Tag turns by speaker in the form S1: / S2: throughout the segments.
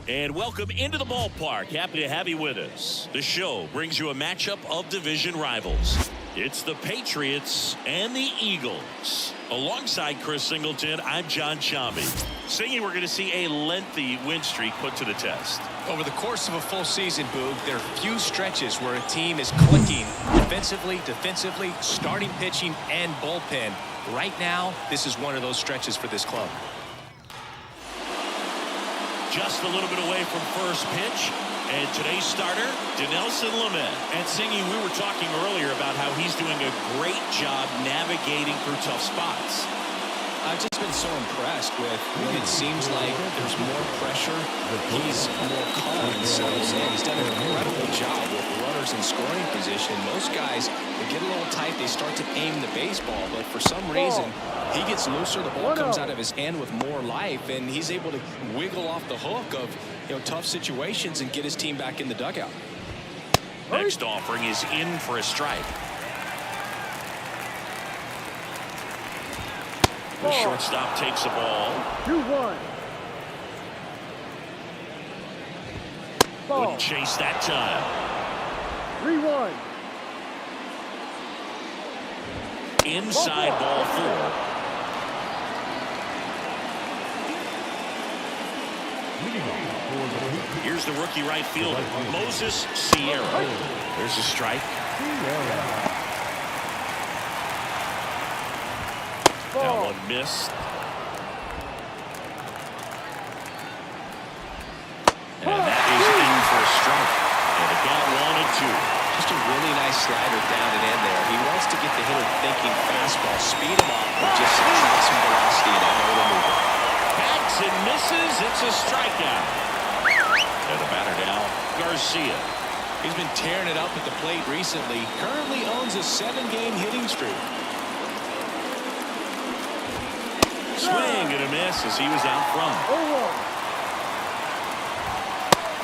S1: And welcome into the ballpark. Happy to have you with us. The show brings you a matchup of division rivals. It's the Patriots and the Eagles. Alongside Chris Singleton, I'm John Chambi. Singy, we're going to see a lengthy win streak put to the test.
S2: Over the course of a full season, Boog, there are few stretches where a team is clicking offensively, defensively, starting pitching, and bullpen. Right now, this is one of those stretches for this club.
S1: Just a little bit away from first pitch. And today's starter, Dinelson Lamet. And Singy, we were talking earlier about how he's doing a great job navigating through tough spots.
S2: I've just been so impressed with when it seems like there's more pressure, he's more calm and settles in. He's done an incredible job with runners in scoring position. Most guys, they get a little tight, they start to aim the baseball, but for some reason, he gets looser, the ball comes out of his hand with more life, and he's able to wiggle off the hook of tough situations and get his team back in the dugout.
S1: Next offering is in for a strike. The shortstop takes the ball.
S3: 2-1.
S1: Wouldn't chase that time.
S3: 3-1.
S1: Inside ball 4. Here's the rookie right fielder, Moses Sierra. There's a strike. That one missed. And that is in for a strike. And it got 1 and 2.
S2: Just a really nice slider down and in there. He wants to get the hitter thinking fastball, speed him up, and just subtract some velocity and out of the movement.
S1: Bats and misses. It's a strikeout. And the batter now, Garcia.
S2: He's been tearing it up at the plate recently. Currently owns a 7-game hitting streak.
S1: Swing and a miss as he was out front.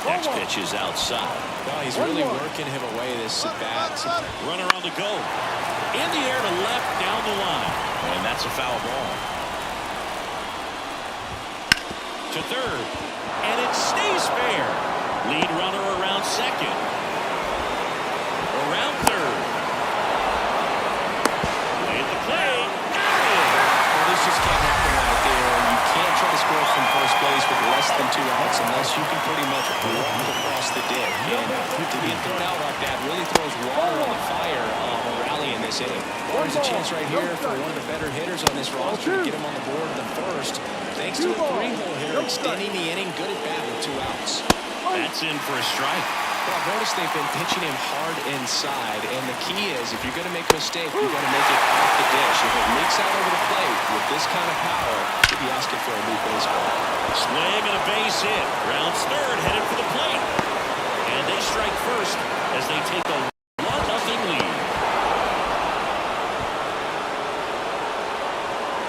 S1: Next pitch is outside.
S2: Well, he's really working him away this at bat.
S1: Runner on the go. In the air to left, down the line. And that's a foul ball. To third. And it stays fair. Lead runner around second. Around third. Play at the plate.
S2: Well, this just can't happen right there. You can't try to score from first base with less than 2 outs unless you can pretty much walk across the dick. And to get thrown out like that really throws water on the fire on a rally in this inning. There's a chance right here for one of the better hitters on this roster to get him on the board in the first. Thanks to a 3-hole hitter extending the inning. Good at bat with 2 outs.
S1: That's in for a strike.
S2: Well, I've noticed they've been pitching him hard inside, and the key is if you're going to make a mistake, you've got to make it off the dish. If it leaks out over the plate with this kind of power, you'll be asking for a new baseball.
S1: Swing and a base hit. Rounds third, headed for the plate. And they strike first as they take a 1-0 lead.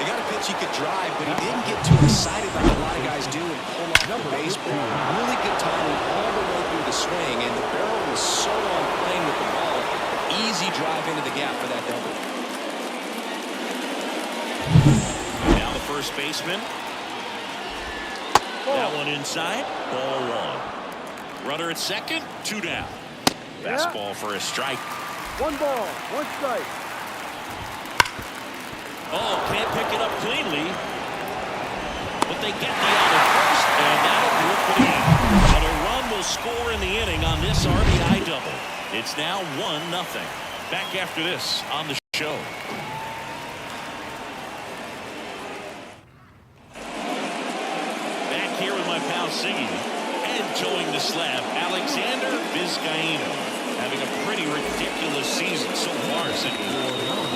S2: They got a pitch he could drive, but he didn't get too excited like a lot of guys do and pull off the baseball. Really good timing all the way through the swing, and the barrel was so on plane with the ball. Easy drive into the gap for that double.
S1: Now the first baseman. That one inside. Ball 1. Runner at second. 2 down. Fastball for a strike.
S3: 1 ball, 1 strike.
S1: Oh, can't pick it up cleanly. But they get the out at first, and that'll do it for the inning. But a run will score in the inning on this RBI double. It's now 1-0. Back after this on the show. Back here with my pal Siggy. And towing the slab, Alexander Vizcaíno. Having a pretty ridiculous season so far, Siggy.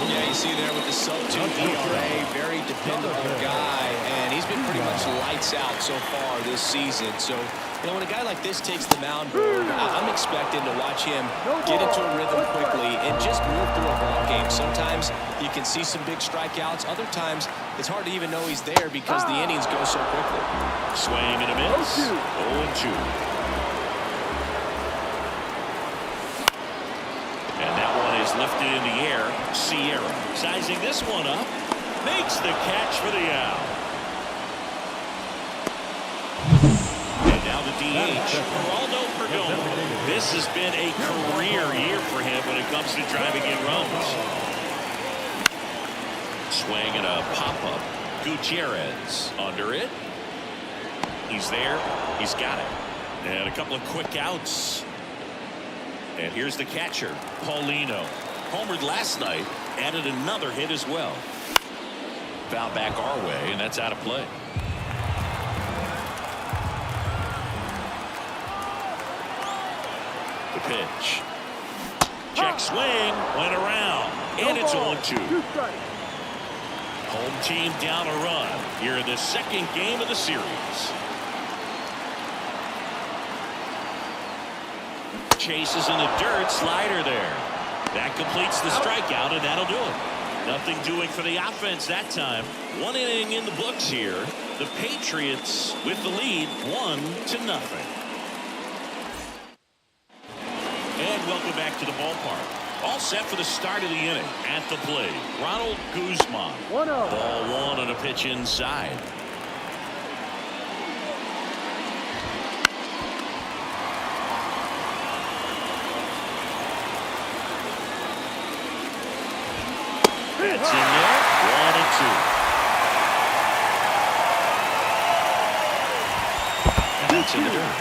S2: Yeah, you see there with the sub-2 ERA, very dependable guy, and he's been pretty much lights out so far this season. So, when a guy like this takes the mound, I'm expecting to watch him get into a rhythm quickly and just move through a ball game. Sometimes you can see some big strikeouts. Other times, it's hard to even know he's there because the innings go so quickly.
S1: Swing and a miss. 0-2. Lifted in the air. Sierra sizing this one up. Makes the catch for the out. And now the DH, Geraldo Perdomo. This has been a career year for him when it comes to driving in runs. Swing and a pop-up. Gutierrez under it. He's there. He's got it. And a couple of quick outs. And here's the catcher, Paulino. Homered last night, added another hit as well. Foul back our way, and that's out of play. The pitch. Check swing, went around, and it's 0-2. Home team down a run here in the second game of the series. Chases in the dirt, slider there. That completes the strikeout, and that'll do it. Nothing doing for the offense that time. One inning in the books here. The Patriots with the lead, 1-0. And welcome back to the ballpark. All set for the start of the inning. At the plate, Ronald Guzman. Ball one on a pitch inside. That's in there. 1-2. And that's in the dirt.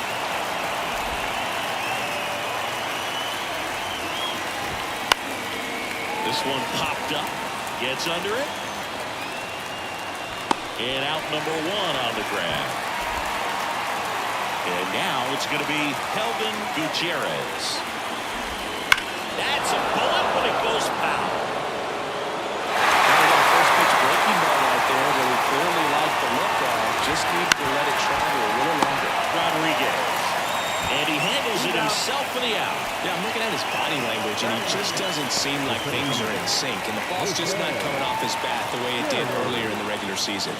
S1: This one popped up. Gets under it. And out number one on the grab. And now it's going to be Kelvin Gutierrez. That's a bullet, but it goes foul.
S2: Breaking ball right there that we clearly like the look of. Just need to let it travel a little longer.
S1: Rodriguez. And he handles it himself for the out.
S2: Yeah, I'm looking at his body language, and he just doesn't seem like things are in sync. And the ball's just not coming off his bat the way it did earlier in the regular season.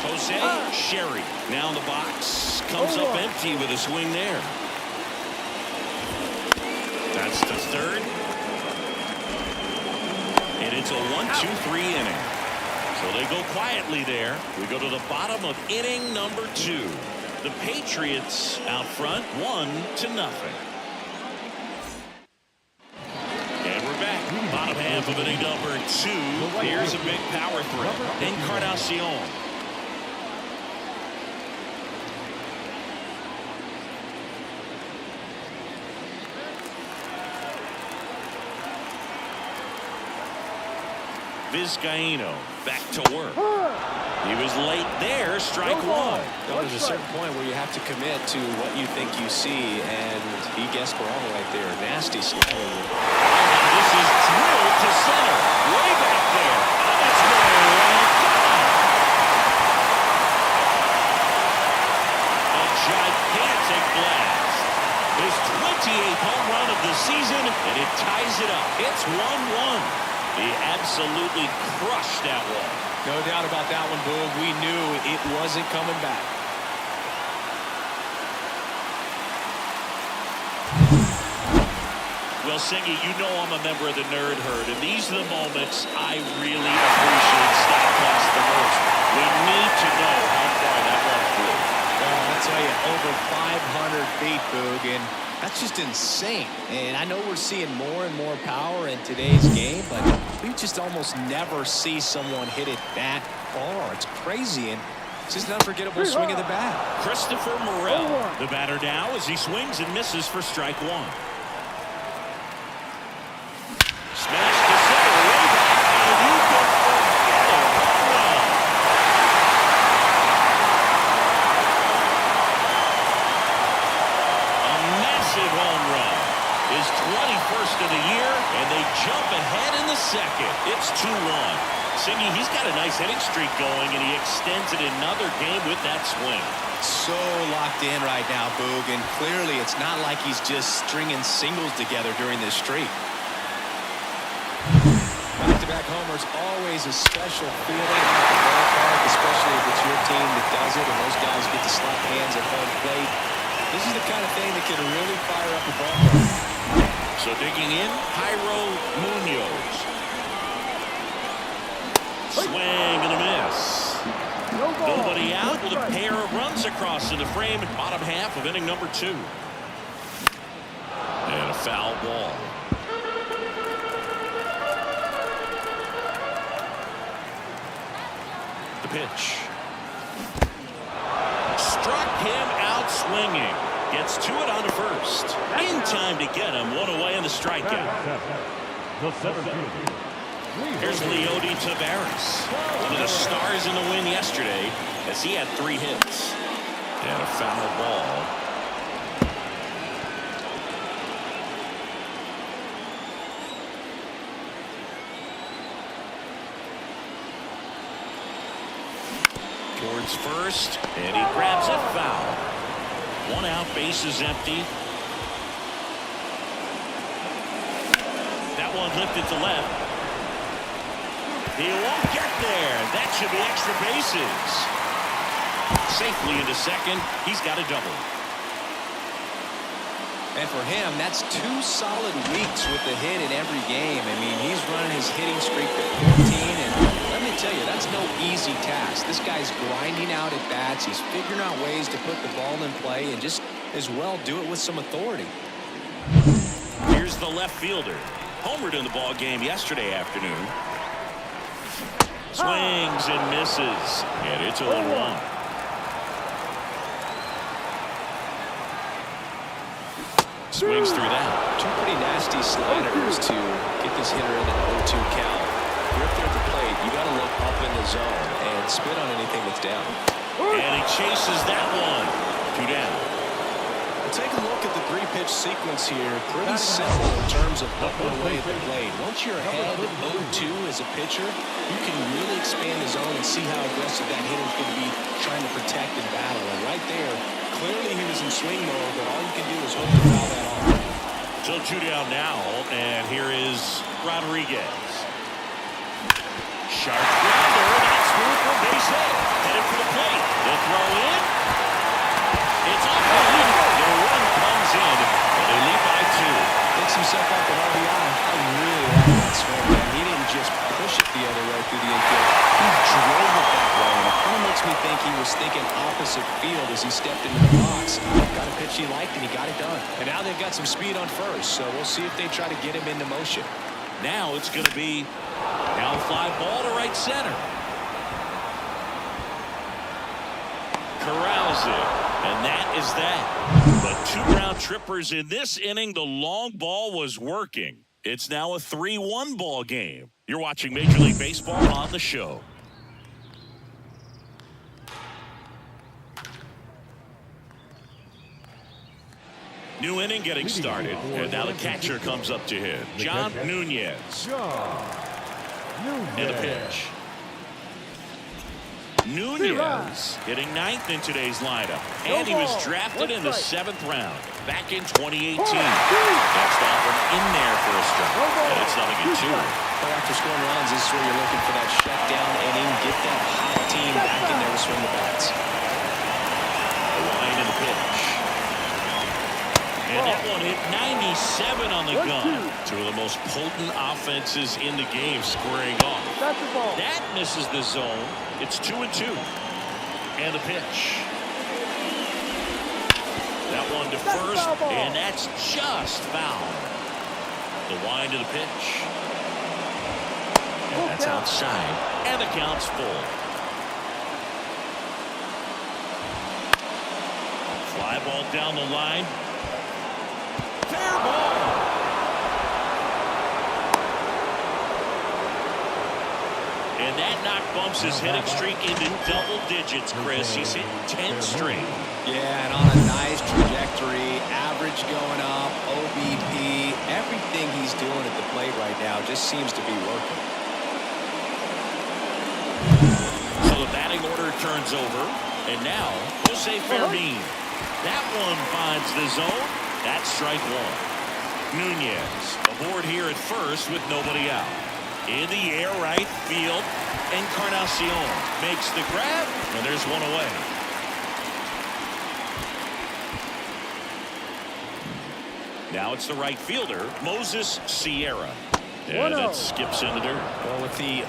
S1: Jose Sherry now in the box. Comes up empty with a swing there. That's the third. And it's a 1-2-3 inning. So they go quietly there. We go to the bottom of inning number 2. The Patriots out front, 1-0. And we're back. Bottom half of inning number 2. Here's a big power threat. Encarnacion. Vizcaíno back to work. He was late there. Strike one.
S2: There's a certain point where you have to commit to what you think you see, and he guessed wrong right there. Nasty slider.
S1: This is drilled to center. Way back there. Oh, that's going right down. A gigantic blast. His 28th home run of the season, and it ties it up. It's 1-1. He absolutely crushed that one.
S2: No doubt about that one, Boog. We knew it wasn't coming back.
S1: Well, Singy, you know I'm a member of the Nerd Herd, and these are the moments I really appreciate StatCast the most. We need to know how far that one flew.
S2: Well, I'll tell you, over 500 feet, Boog, and that's just insane. And I know we're seeing more and more power in today's game, but we just almost never see someone hit it that far. It's crazy, and it's just an unforgettable swing of the bat.
S1: Christopher Morel, the batter now as he swings and misses for strike one. Smash to center, way back, and you can forget it. Wow. A massive home run. His 21st of the year, and they jump ahead in the second. It's 2-1. Singy, he's got a nice hitting streak going, and he extends it another game with that swing.
S2: So locked in right now, Boog, and clearly it's not like he's just stringing singles together during this streak. Back-to-back homers, always a special feeling at the ballpark, especially if it's your team that does it, and those guys get to slap hands at home plate. This is the kind of thing that can really fire up the ballpark.
S1: So digging in, Jairo Munoz. Swing and a miss. Nobody out with a pair of runs across in the frame. Bottom half of inning number 2. And a foul ball. The pitch. Struck him out swinging. Gets to it on to first. In time to get him. One away in the strikeout. Here's Leody Taveras. One of the stars in the win yesterday as he had 3 hits. And a foul ball. Towards first, and he grabs it foul. 1 out, base is empty. That one lifted to left. He won't get there. That should be extra bases. Safely into second. He's got a double.
S2: And for him, that's 2 solid weeks with the hit in every game. I mean, he's running his hitting streak to 14, and let me tell you, that's no easy task. This guy's grinding out at bats. He's figuring out ways to put the ball in play and just as well do it with some authority.
S1: Here's the left fielder. Homered in the ball game yesterday afternoon. Swings and misses, and it's 0-1. Swings through that.
S2: 2 pretty nasty sliders to get this hitter in an 0-2 count. You're up there at the plate. You got to look up in the zone and spit on anything that's down.
S1: And he chases that one. 2 down.
S2: Take a look at the 3-pitch sequence here. Pretty simple in terms of putting away at the plate. Once you're ahead 0-2 as a pitcher, you can really expand the zone and see how aggressive that hitter's going to be trying to protect and battle. And right there, clearly he was in swing mode, but all you can do is hope to foul that off.
S1: So 2 down now, and here is Rodriguez. Sharp grounder, that's smooth for base hit. Headed for the plate. The throw in. It's off the lead. The run comes in, and they lead by 2.
S2: Picks himself up an RBI. I really like that swing, man. He didn't just push it the other way through the infield. He drove it that way, and it kind of makes me think he was thinking opposite field as he stepped into the box. Got a pitch he liked, and he got it done. And now they've got some speed on first, so we'll see if they try to get him into motion.
S1: Now it's going to be down fly ball to right center. Corrals it, and that is that. But 2 round trippers in this inning. The long ball was working. It's now a 3-1 ball game. You're watching Major League Baseball on the show. New inning getting started, and now the catcher comes up to hit. John Nunez. And a pitch. Nunez hitting 9th in today's lineup, and he was drafted in the 7th round back in 2018. Next offer in there for a strike, and it's 0-2.
S2: Well, after scoring runs, this is where you're looking for that shutdown inning. Get that hot team back in there to swing the bats.
S1: The line and the pitch. And that one hit 97 on the gun. 2 of the most potent offenses in the game squaring off. That misses the zone. It's 2-2. And the pitch. That one to first, and that's just foul. The wind to the pitch. And that's outside. And the count's full. Fly ball down the line. Fair ball. And that knock bumps his hitting streak into double digits, Chris. He's hit 10 straight.
S2: Yeah, and on a nice trajectory. Average going up, OBP. Everything he's doing at the plate right now just seems to be working.
S1: So the batting order turns over. And now, Jose Fermin. That one finds the zone. That's strike 1. Nunez aboard here at first with nobody out. In the air, right field. Encarnacion makes the grab, and there's one away. Now it's the right fielder, Moses Sierra. And that skips in the dirt.
S2: Well, with the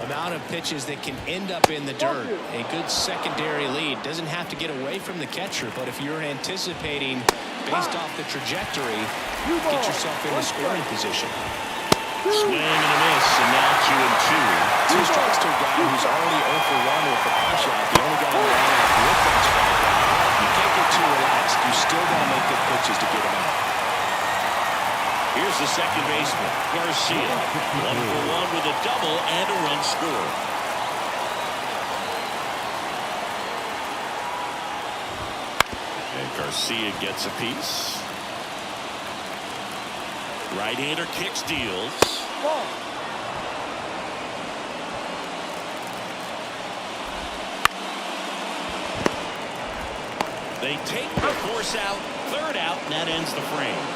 S2: Amount of pitches that can end up in the dirt. A good secondary lead. Doesn't have to get away from the catcher, but if you're anticipating based off the trajectory, get yourself in a scoring position.
S1: Swing and a miss, and now 2-2.
S2: 2 strikes to a guy who's already 0 for 1 with the punch out. The only guy on the lineup with that strikeout. You can't get too relaxed. You still got to make good pitches to get him out.
S1: Here's the second baseman, Garcia. 1 for 1 with a double and a run scored. And Garcia gets a piece. Right-hander kicks, deals. They take the force out, third out, and that ends the frame.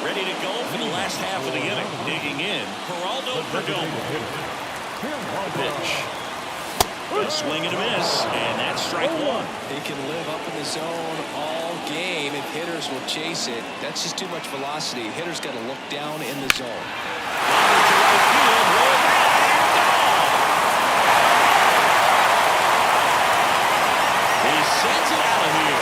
S1: Ready to go for the last half of the inning. Digging in, Geraldo Perdomo. Pitch. A swing and a miss, and that's strike 1.
S2: He can live up in the zone all game if hitters will chase it. That's just too much velocity. Hitters got to look down in the zone.
S1: He sends it out of here.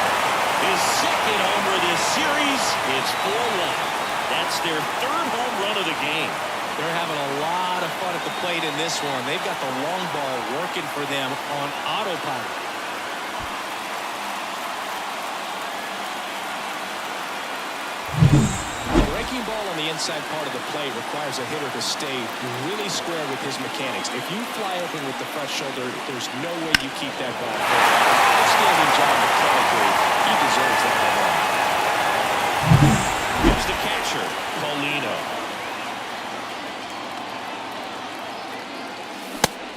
S1: His second homer this series. It's 4-1. That's their 3rd home run of the game.
S2: They're having a lot of fun at the plate in this one. They've got the long ball working for them on autopilot. Breaking ball on the inside part of the plate requires a hitter to stay really square with his mechanics. If you fly open with the front shoulder, there's no way you keep that ball. Outstanding job mechanically. He deserves that home run.
S1: Here's the catcher, Paulino.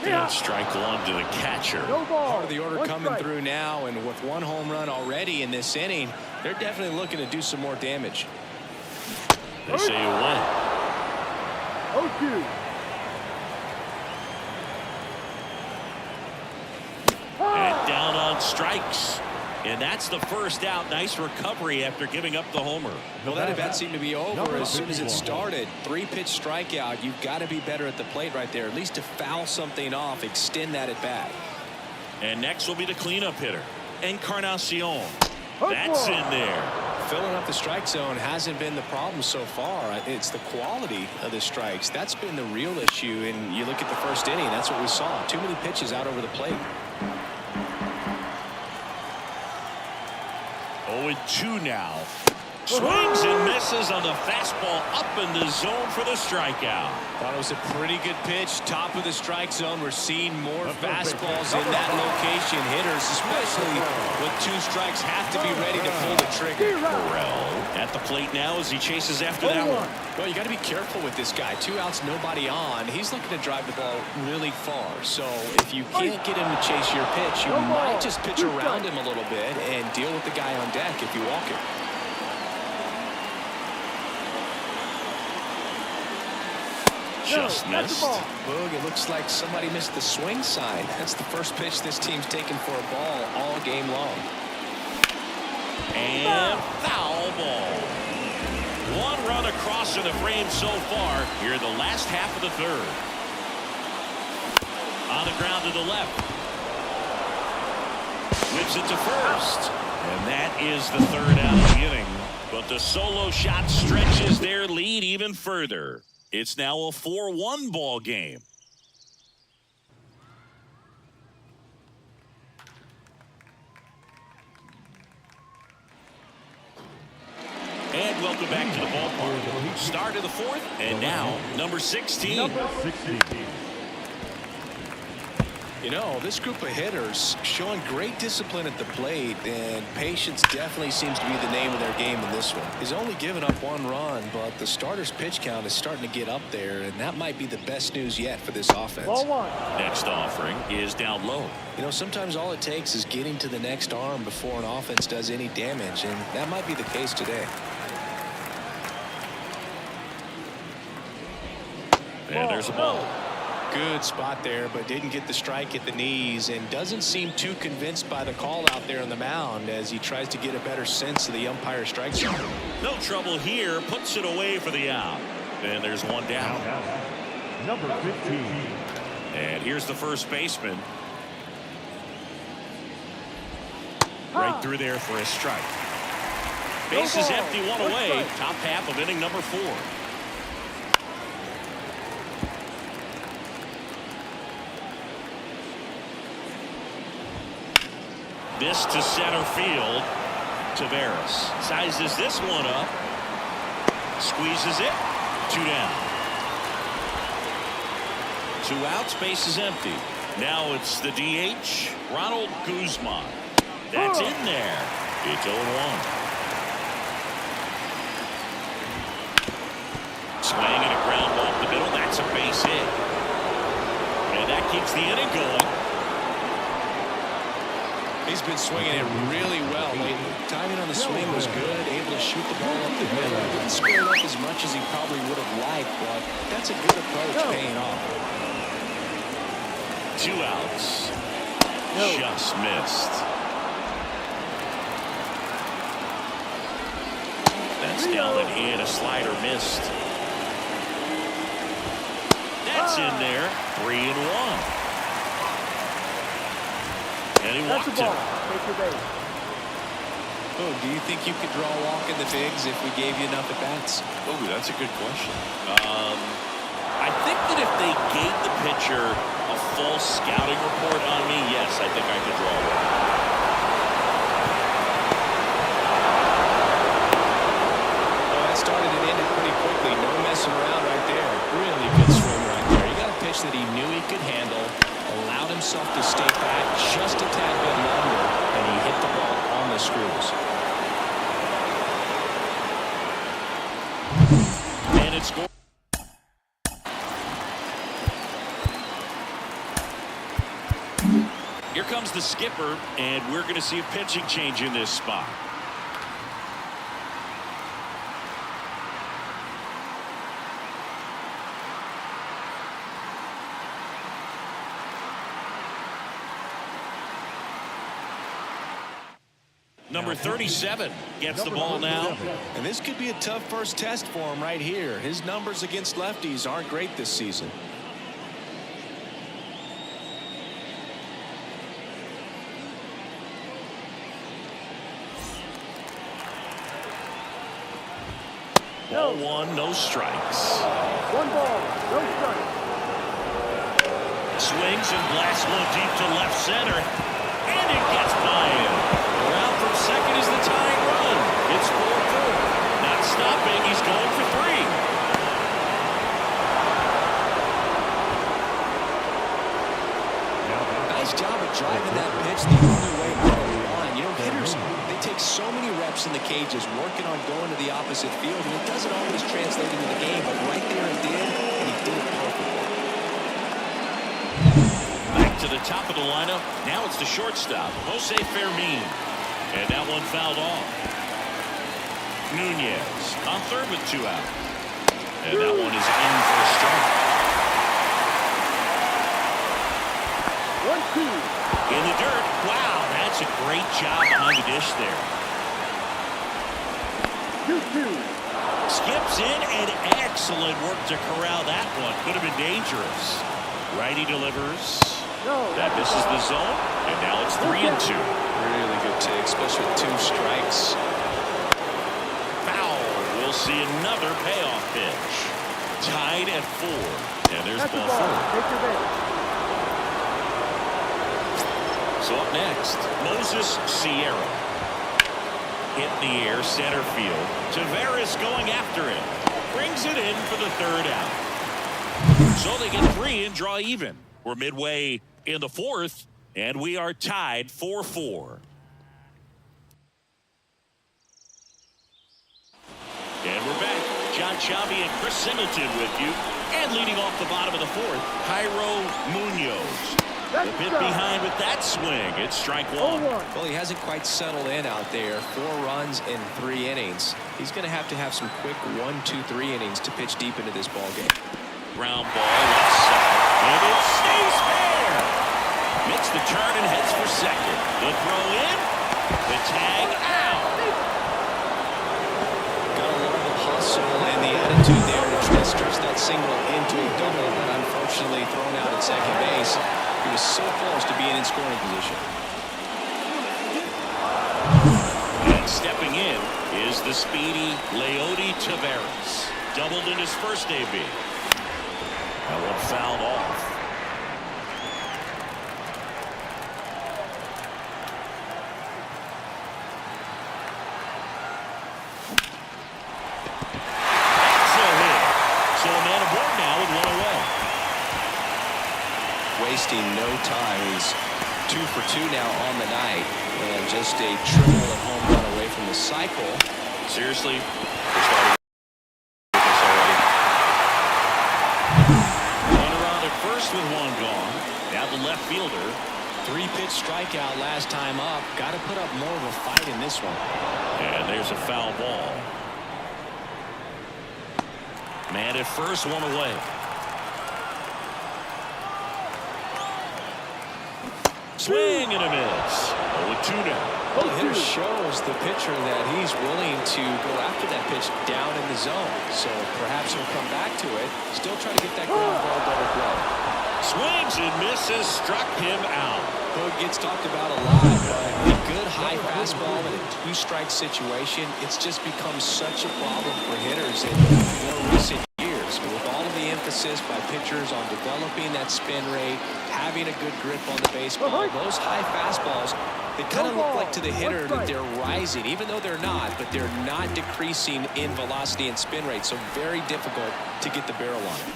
S1: And strike 1 to the catcher.
S2: Part of the order coming through now, and with 1 home run already in this inning, they're definitely looking to do some more damage.
S1: They say you win.
S3: 0-2.
S1: And down on strikes. And that's the first out. Nice recovery after giving up the homer.
S2: Well, that at-bat seemed to be over as soon as it started. 3-pitch strikeout. You've got to be better at the plate right there, at least to foul something off, extend that at-bat.
S1: And next will be the cleanup hitter, Encarnacion. That's in there.
S2: Filling up the strike zone hasn't been the problem so far. It's the quality of the strikes. That's been the real issue. And you look at the first inning, that's what we saw. Too many pitches out over the plate.
S1: 0-2 now. Swings and misses on the fastball up in the zone for the strikeout.
S2: Thought it was a pretty good pitch. Top of the strike zone. We're seeing more fastballs in that location. Hitters, especially with 2 strikes, have to be ready to pull the trigger.
S1: Burrell at the plate now as he chases after that one.
S2: Well, you got to be careful with this guy. 2 outs, nobody on. He's looking to drive the ball really far. So if you can't get him to chase your pitch, you might just pitch around him a little bit and deal with the guy on deck if you walk him.
S1: Just missed.
S2: Boog, it looks like somebody missed the swing sign. That's the first pitch this team's taken for a ball all game long.
S1: And foul ball. 1 run across in the frame so far here in the last half of the 3rd. On the ground to the left. Whips it to first. And that is the 3rd out of the inning. But the solo shot stretches their lead even further. It's now a 4-1 ball game. And welcome back to the ballpark. Start of the 4th, and now number 16.
S2: You know, this group of hitters showing great discipline at the plate, and patience definitely seems to be the name of their game in this one. He's only given up 1 run, but the starter's pitch count is starting to get up there, and that might be the best news yet for this offense.
S1: Next offering is down low.
S2: You know, sometimes all it takes is getting to the next arm before an offense does any damage, and that might be the case today.
S1: And there's a ball.
S2: Good spot there, but didn't get the strike at the knees, and doesn't seem too convinced by the call out there on the mound as he tries to get a better sense of the umpire strike zone.
S1: No trouble here. Puts it away for the out. And there's one down.
S3: Number 15.
S1: And here's the first baseman. Right through there for a strike. Bases empty, one away. Top half of inning number 4. This to center field. Tavares sizes this one up. Squeezes it. 2 down. 2 outs. Base is empty. Now it's the DH, Ronald Guzman. That's in there. It's 0-1. Swing and a ground ball up the middle. That's a base hit. And that keeps the inning going.
S2: He's been swinging it really well lately. Timing on the swing was good. Able to shoot the ball up the middle. Didn't square it up as much as he probably would have liked, but that's a good approach paying off.
S1: 2 outs. Just missed. That's down and in. A slider missed. That's in there. 3-1. And he walked it.
S2: Oh, do you think you could draw a walk in the bigs if we gave you enough at bats?
S1: Oh, that's a good question. I think that if they gave the pitcher a full scouting report on me, yes, I think I could draw a walk.
S2: Well, that started and ended pretty quickly. No messing around right there. Really good swing right there. He got a pitch that he knew he could handle. Allowed himself to stay back just a tad bit longer, and he hit the ball on the screws.
S1: And it's scored. Here comes the skipper, and we're going to see a pitching change in this spot. Number 37 gets the ball now.
S2: And this could be a tough first test for him right here. His numbers against lefties aren't great this season.
S1: Ball 1, no strikes.
S3: 1 ball, no strikes.
S1: Swings and blasts one deep to left center. And it gets by him. Around from second is the tying run. It's 4-4. Not stopping. He's going for 3.
S2: Nice job of driving that pitch the only way out of the line. You know, hitters, they take so many reps in the cages working on going to the opposite field, and it doesn't always translate into the game, but right there it did, and he did it perfectly.
S1: Back to the top of the lineup. Now it's the shortstop, Jose Fermin. And that one fouled off. Nunez on third with 2 out. And that one is in for a strike.
S3: 1-2.
S1: In the dirt. Wow, that's a great job behind the dish there.
S3: 2-2.
S1: Skips in, and excellent work to corral that one. Could have been dangerous. Righty delivers. That misses the zone, and now it's 3-2.
S2: Really good take, especially with 2 strikes.
S1: Foul. We'll see another payoff pitch. Tied at 4. And there's
S3: That's
S1: ball
S3: the ball.
S1: 4.
S3: Take your base.
S1: So up next, Moses Sierra. Hit in the air, center field. Tavares going after it. Brings it in for the 3rd out. So they get 3 and draw even. We're midway in the 4th, and we are tied 4-4. And we're back. John Shelby and Chris Singleton with you. And leading off the bottom of the 4th, Jairo Munoz. A bit behind with that swing. It's strike 1.
S2: Well, he hasn't quite settled in out there. 4 runs in 3 innings. He's going to have some quick 1, 2, 3 innings to pitch deep into this ball game.
S1: Ground ball left side. And makes the turn and heads for second. The throw in. The tag out.
S2: Got a lot of the hustle and the attitude there to try to stretch that single into a double, but unfortunately thrown out at second base. He was so close to being in scoring position.
S1: And stepping in is the speedy Leody Taveras. Doubled in his first AB. That one fouled off.
S2: Wasting no time. He's 2 for 2 now on the night, and just a triple and home run away from the cycle.
S1: Seriously, they're starting this already. Runner on at first with one gone. Now the left fielder.
S2: 3-pitch strikeout last time up. Got to put up more of a fight in this one.
S1: And there's a foul ball. Man at first, one away. Swing and a miss. 0-2 now.
S2: Well, the hitter shows the pitcher that he's willing to go after that pitch down in the zone. So perhaps he'll come back to it. Still trying to get that ground ball double play.
S1: Swings and misses. Struck him out.
S2: Well, it gets talked about a lot, but a good high fastball in a 2-strike situation, it's just become such a problem for hitters in more recent years. With all of the emphasis by pitchers on developing that spin rate, having a good grip on the baseball, those high fastballs, they kind of look like to the hitter that they're rising, even though they're not, but they're not decreasing in velocity and spin rate, so very difficult to get the barrel on it.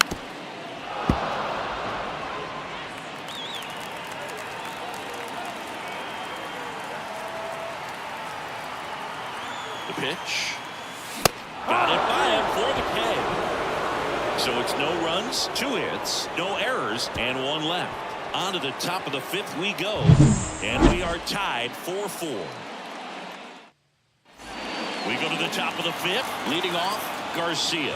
S1: The pitch. Got it by him for the K. So it's no runs, 2 hits, no errors, and 1 left. On to the top of the 5th we go, and we are tied 4-4. We go to the top of the 5th, leading off Garcia.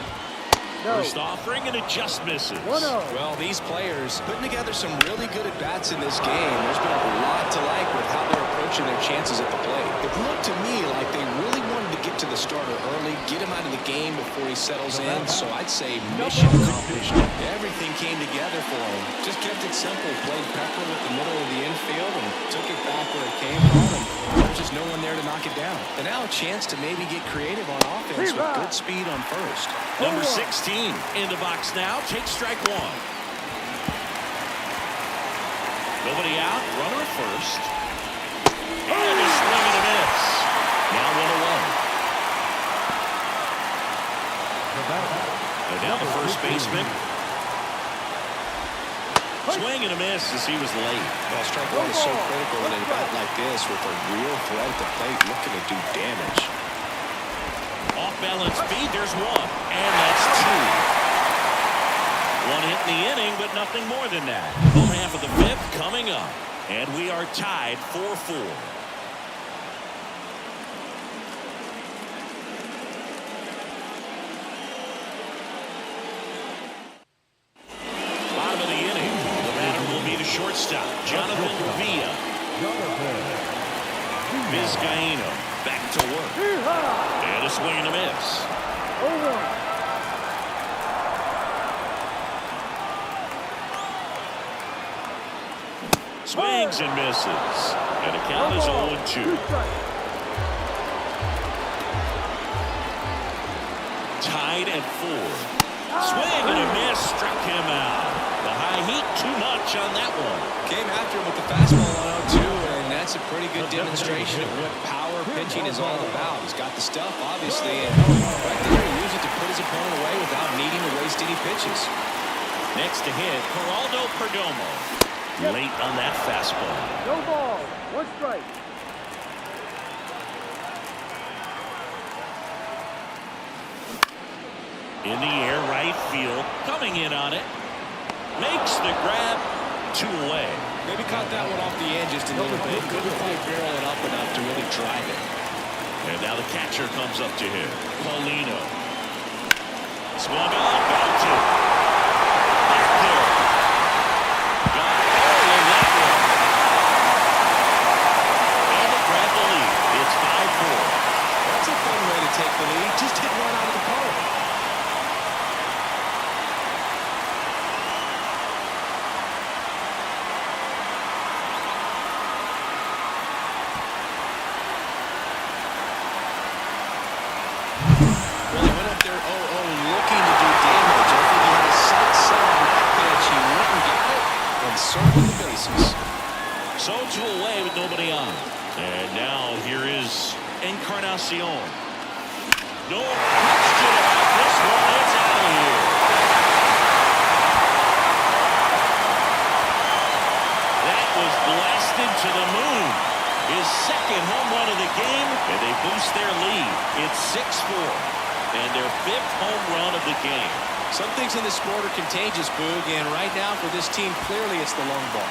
S1: First offering, and it just misses.
S2: Well, these players putting together some really good at-bats in this game. There's been a lot to like with how they're approaching their chances at the plate. It looked to me like they really wanted to get to the starter early, get him out of the game before he settles in. So I'd say mission accomplished. Everything came together for him. Just kept it simple. Played Pepper with the middle of the infield and took it back where it came from. And there's just no one there to knock it down. And now a chance to maybe get creative on offense with good speed on first.
S1: Number 16 in the box now. Takes strike 1. Nobody out. Runner at first. And a swing and a miss. Now 1 away. And now the first baseman. Swing and a miss as he was late.
S2: Well, strike 1 is so critical in a bat like this with a real threat at the plate looking to do damage.
S1: Off balance speed. There's 1. And that's 2. 1 hit in the inning, but nothing more than that. Home half of the 5th coming up. And we are tied 4-4. Bottom of the inning. The batter will be the shortstop, Jonathan Villa. Vizcaíno back to work. And a swing and a miss.
S3: 0-1.
S1: Swings and misses. And the count is 0-2. Tied at 4. Swing and a miss. Struck him out. The high heat too much on that one.
S2: Came after him with the fastball on 0-2, and that's a pretty good demonstration of what power pitching is all about. He's got the stuff, obviously, and right there he used it to put his opponent away without needing to waste any pitches.
S1: Next to hit, Geraldo Perdomo. Late on that fastball.
S3: No ball. 1 strike.
S1: In the air, right field. Coming in on it. Makes the grab. 2 away.
S2: Maybe caught that one off the end just a little bit. Couldn't quite barrel it up enough to really drive it.
S1: And now the catcher comes up to him. Paulino. Swung on. Got to. Back there. Got all of that one. 0-2 away with nobody on. And now here is Encarnacion. No question about this one. It's out of here. That was blasted to the moon. His second home run of the game, and they boost their lead. It's 6-4, and their 5th home run of the game.
S2: Some things in this sport are contagious, Boog, and right now for this team, clearly it's the long ball.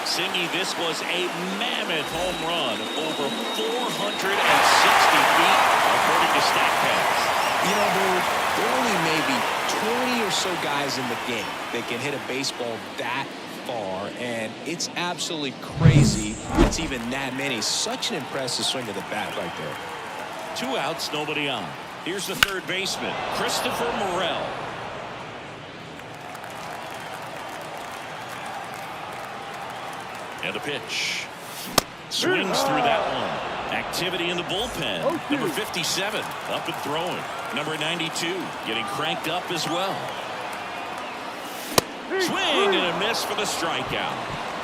S1: Singy, this was a mammoth home run, over 460 feet, according to StatCast.
S2: You know, Boog, there are only maybe 20 or so guys in the game that can hit a baseball that far, and it's absolutely crazy it's even that many. Such an impressive swing of the bat right there.
S1: 2 outs, nobody on. Here's the third baseman, Christopher Morel. And a pitch. Swings through that one. Activity in the bullpen. Number 57 up and throwing. Number 92 getting cranked up as well. Swing and a miss for the strikeout.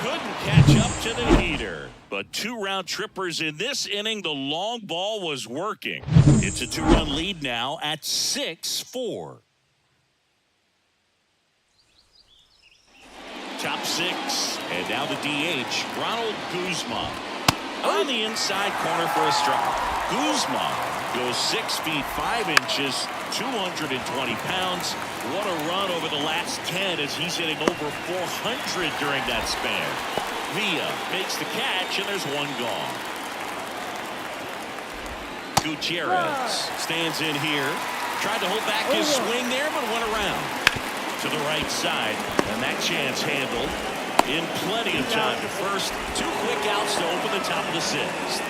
S1: Couldn't catch up to the heater. But 2 round trippers in this inning. The long ball was working. It's a 2-run lead now at 6-4. Top 6. And now the DH, Ronald Guzman. On the inside corner for a strike. Guzman goes 6 feet 5 inches, 220 pounds. What a run over the last 10 as he's hitting over 400 during that span. Villa makes the catch, and there's 1 gone. Gutierrez stands in here. Tried to hold back his swing there, but went around to the right side, and that chance handled in plenty of time to first. 2 quick outs to open the top of the 6th.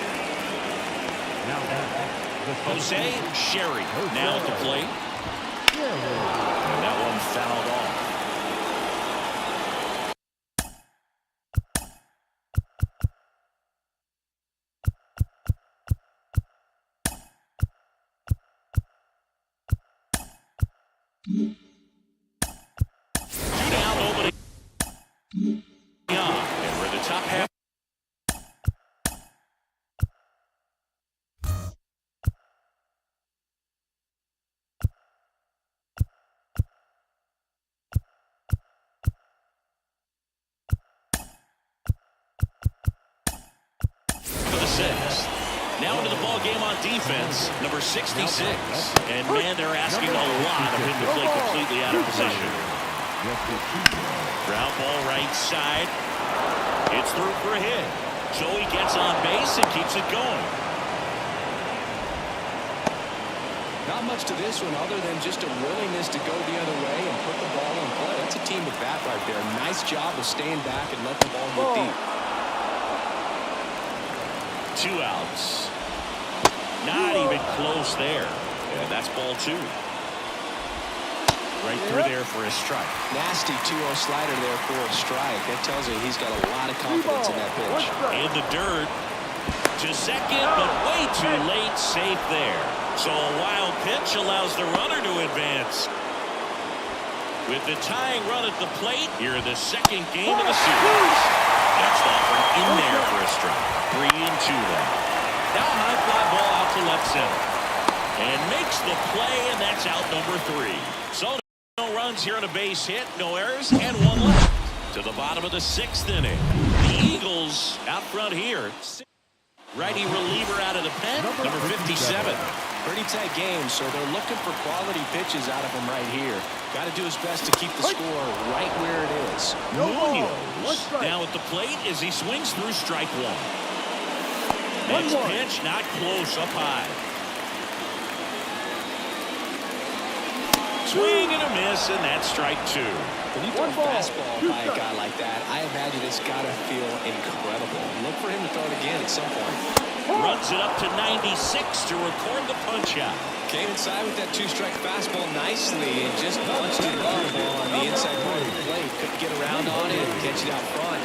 S1: Jose Sherry now at the plate. And that one fouled off. And we're the top half. For the 6th. Now into the ball game on defense, number 66. And man, they're asking a lot of him to play completely out of position. Ground ball right side. It's through for a hit. So he gets on base and keeps it going.
S2: Not much to this one other than just a willingness to go the other way and put the ball in play. That's a team at bat right there. Nice job of staying back and let the ball go deep.
S1: 2 outs. Not even close there. And that's ball 2. Right through there for a strike.
S2: Nasty 2-0 slider there for a strike. That tells you he's got a lot of confidence in that pitch.
S1: In the dirt to second, but way too late. Safe there. So a wild pitch allows the runner to advance. With the tying run at the plate, here in the 2nd game of the series. Next offering in there for a strike. 3-2 now. Now high fly ball out to left center. And makes the play, and that's out number 3. So no runs here on a base hit, no errors, and 1 left. To the bottom of the 6th inning. The Eagles out front here. Righty reliever out of the pen, number 57.
S2: Pretty tight game, so they're looking for quality pitches out of him right here. Got to do his best to keep the score right where it is.
S1: Munoz now at the plate as he swings through strike 1. Next pitch, not close, up high. Swing and a miss, and that's strike 2.
S2: When you throw a fastball by a guy like that, I imagine it's got to feel incredible. Look for him to throw it again at some point.
S1: Runs it up to 96 to record the punch out.
S2: Came inside with that 2-strike fastball nicely and just punched it on the ball on the inside part of the plate. Couldn't get around on it and catch it out front.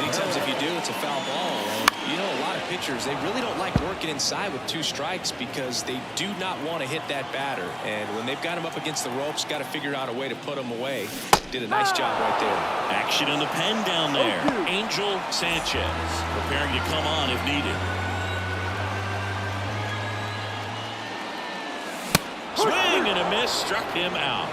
S2: Many times if you do, it's a foul ball. And you know, a lot of pitchers, they really don't like working inside with 2 strikes because they do not want to hit that batter. And when they've got him up against the ropes, got to figure out a way to put him away. Did a nice job right there.
S1: Action in the pen down there. Angel Sanchez preparing to come on if needed. Swing and a miss, struck him out.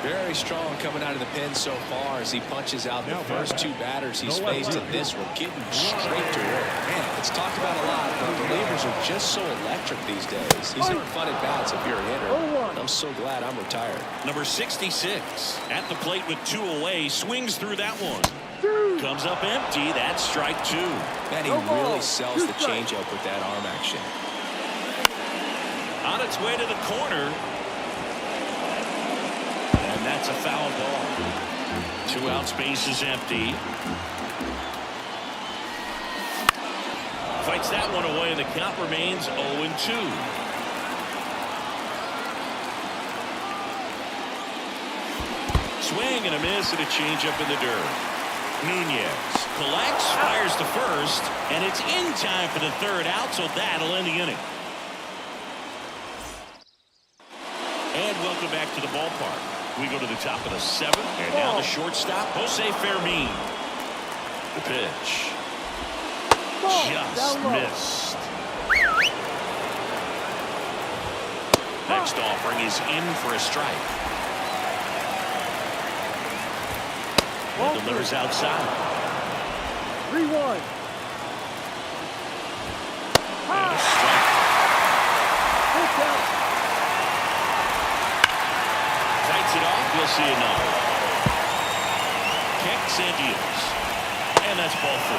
S2: Very strong coming out of the pen so far as he punches out the first 2 batters he's faced in this one, getting straight to work. Man, it's talked about a lot, but relievers are just so electric these days. These are fun at bats if you're a hitter. I'm so glad I'm retired.
S1: Number 66 at the plate with 2 away, swings through that one. Comes up empty. That's strike 2.
S2: Man, he really sells the changeup with that arm action.
S1: On its way to the corner. And that's a foul ball. 2 out, space is empty. Fights that one away, and the count remains 0-2. Swing and a miss and a changeup in the dirt. Nunez collects, fires to first, and it's in time for the 3rd out, so that'll end the inning. And welcome back to the ballpark. We go to the top of the 7th, and now the shortstop, Jose Fermin. The pitch. Just missed. Next offering is in for a strike. And delivers outside.
S3: 3-1.
S1: And a strike. Tights it off. We'll see another. Kicks and deals. And that's ball 4.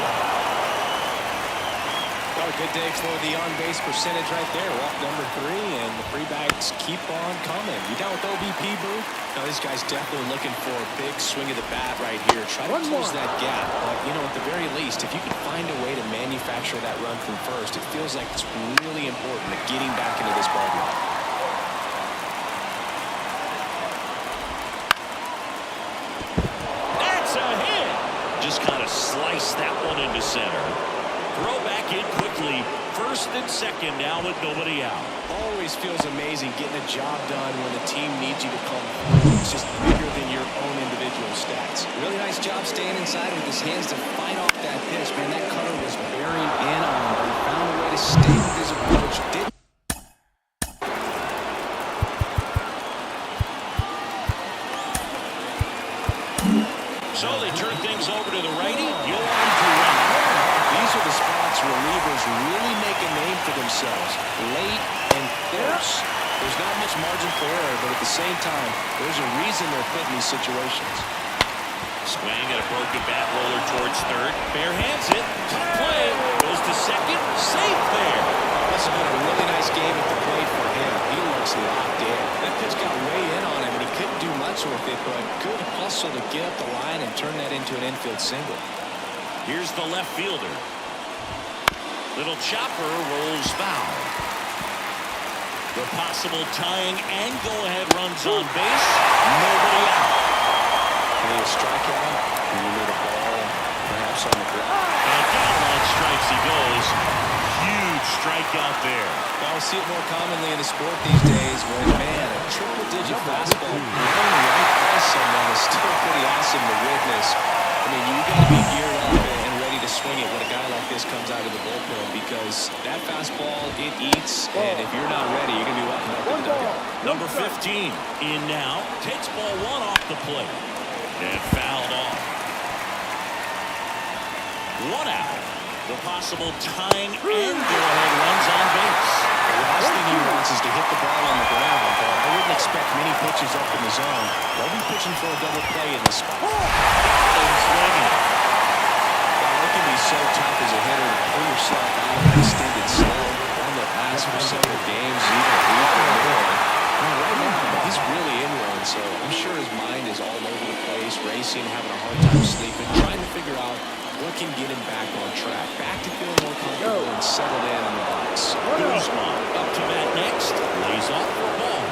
S2: Well, a good day for the on-base percentage right there. Walk number 3, and the free bags keep on coming. You down with OBP, Boo? Now, this guy's definitely looking for a big swing of the bat right here. Try to close that gap. But, you know, at the very least, if you can find a way to manufacture that run from first, it feels like it's really important to getting back into this ballgame.
S1: That's a hit. Just kind of sliced that one into center. Throw back in quickly. 1st and 2nd now with nobody out.
S2: Always feels amazing getting a job done when the team needs you to come. It's just bigger than your own individual stats. Really nice job staying inside with his hands to fight off that pitch. Man, that cutter was bearing in on him, but he found a way to stay with his approach. Didn't.
S1: So they turn things over to the righty. You'll on to run.
S2: These are the spots relievers really make a name for themselves. Late and close. There's not much margin for error, but at the same time, there's a reason they're put in these situations.
S1: Swing and a broken bat roller towards 3rd. Bare hands it. Tough play. Goes to 2nd. Safe there.
S2: This has been a really nice game at the plate for him. He looks locked in. That pitch got way in on him, and he couldn't do much with it, but good hustle to get up the line and turn that into an infield single.
S1: Here's the left fielder. Little chopper rolls foul. The possible tying and go-ahead runs on base. Nobody out.
S2: You need a strikeout, and you need a ball, perhaps on the ground.
S1: And down on strikes he goes. Huge strikeout there.
S2: Well, we see it more commonly in the sport these days when, man, a triple-digit fastball blown right by someone is still pretty awesome to witness. I mean, you got to be geared up and ready to swing it when a guy like this comes out of the bullpen because that fastball, it eats, and if you're not ready, you're going to be walking up in the dugout.
S1: Number 15 in now. Takes ball 1 off the plate. And fouled off. 1 out. The possible tying and go-ahead runs on base.
S2: The last thing he wants is to hit the ball on the ground, but I wouldn't expect many pitches up in the zone. They'll be pitching for a double play in this spot.
S1: Swinging.
S2: It can be so tough as a hitter to pull yourself out of an extended slump. One that lasts for several games, even a week or more. Right now, he's really in one, so I'm sure his mind is all over the place, racing, having a hard time sleeping, trying to figure out what can get him back on track, back to feeling more comfortable and settled in the box.
S1: Guzman up to bat next. Lays off for a ball.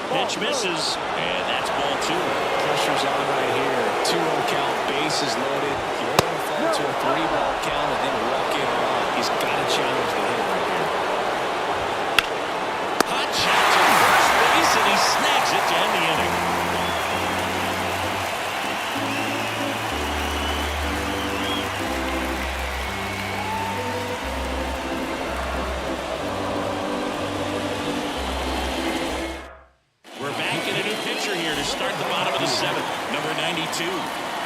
S1: Pitch misses, and that's ball 2.
S2: Pressure's on right here. 2-0 count, bases loaded. You're going to fall to a 3-ball count and then walk in on. He's got to challenge the hitter right here.
S1: Hot shot to first base, and he snags it to end the inning. We're back in a new pitcher here to start the bottom of the seventh. Number 92.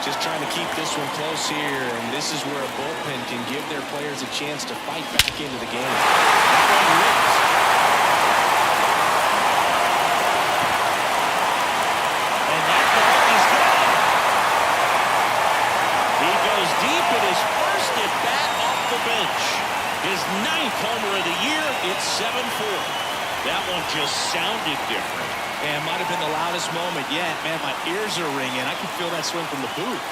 S2: Just trying to keep this one close here, and this is where a bullpen can give their players a chance to fight back into the game.
S1: That one ripped. And that ball is gone. He goes deep in his first at bat off the bench. His 9th homer of the year. It's 7-4. That one just sounded different.
S2: And it might have been the loudest moment yet. Man, my ears are ringing. I can feel that swing from the booth.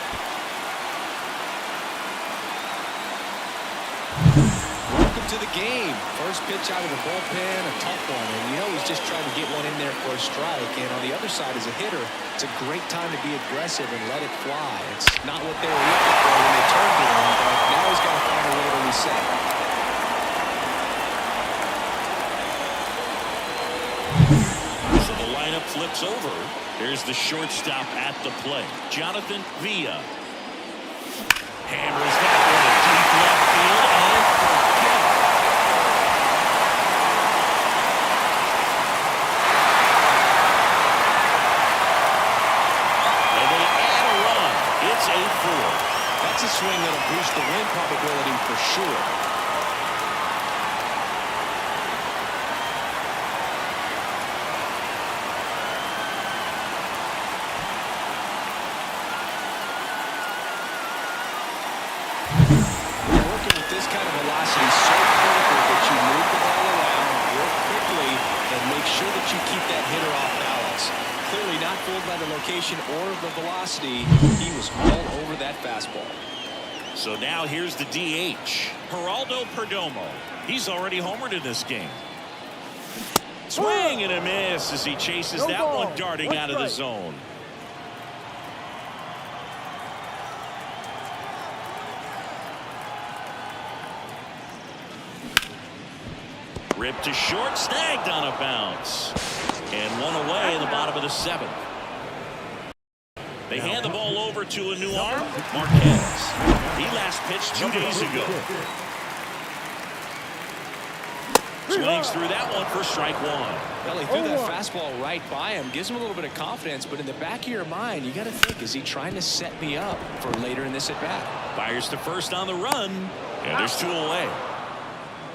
S2: Welcome to the game. First pitch out of the bullpen, a tough one. And you know he's just trying to get one in there for a strike. And on the other side, as a hitter, it's a great time to be aggressive and let it fly. It's not what they were looking for when they turned it on, but now he's got to find a way to reset.
S1: Flips over. Here's the shortstop at the plate. Jonathan Villa. Hammers that one deep left field and forget it. And they add a run. It's 8-4.
S2: That's a swing that'll boost the win probability for sure. By the location or the velocity, he was all over that fastball.
S1: So now here's the DH, Geraldo Perdomo. He's already homered in this game. Swing and a miss as he chases that one darting out of the zone. Ripped to short, snagged on a bounce. And one away in the bottom of the seventh. They hand the ball over to a new arm, Marquez. He last pitched 2 days ago. Swings through that one for strike one.
S2: Well, he threw that fastball right by him. Gives him a little bit of confidence, but in the back of your mind, you got to think, is he trying to set me up for later in this at-bat?
S1: Fires to first on the run, and there's 2 away.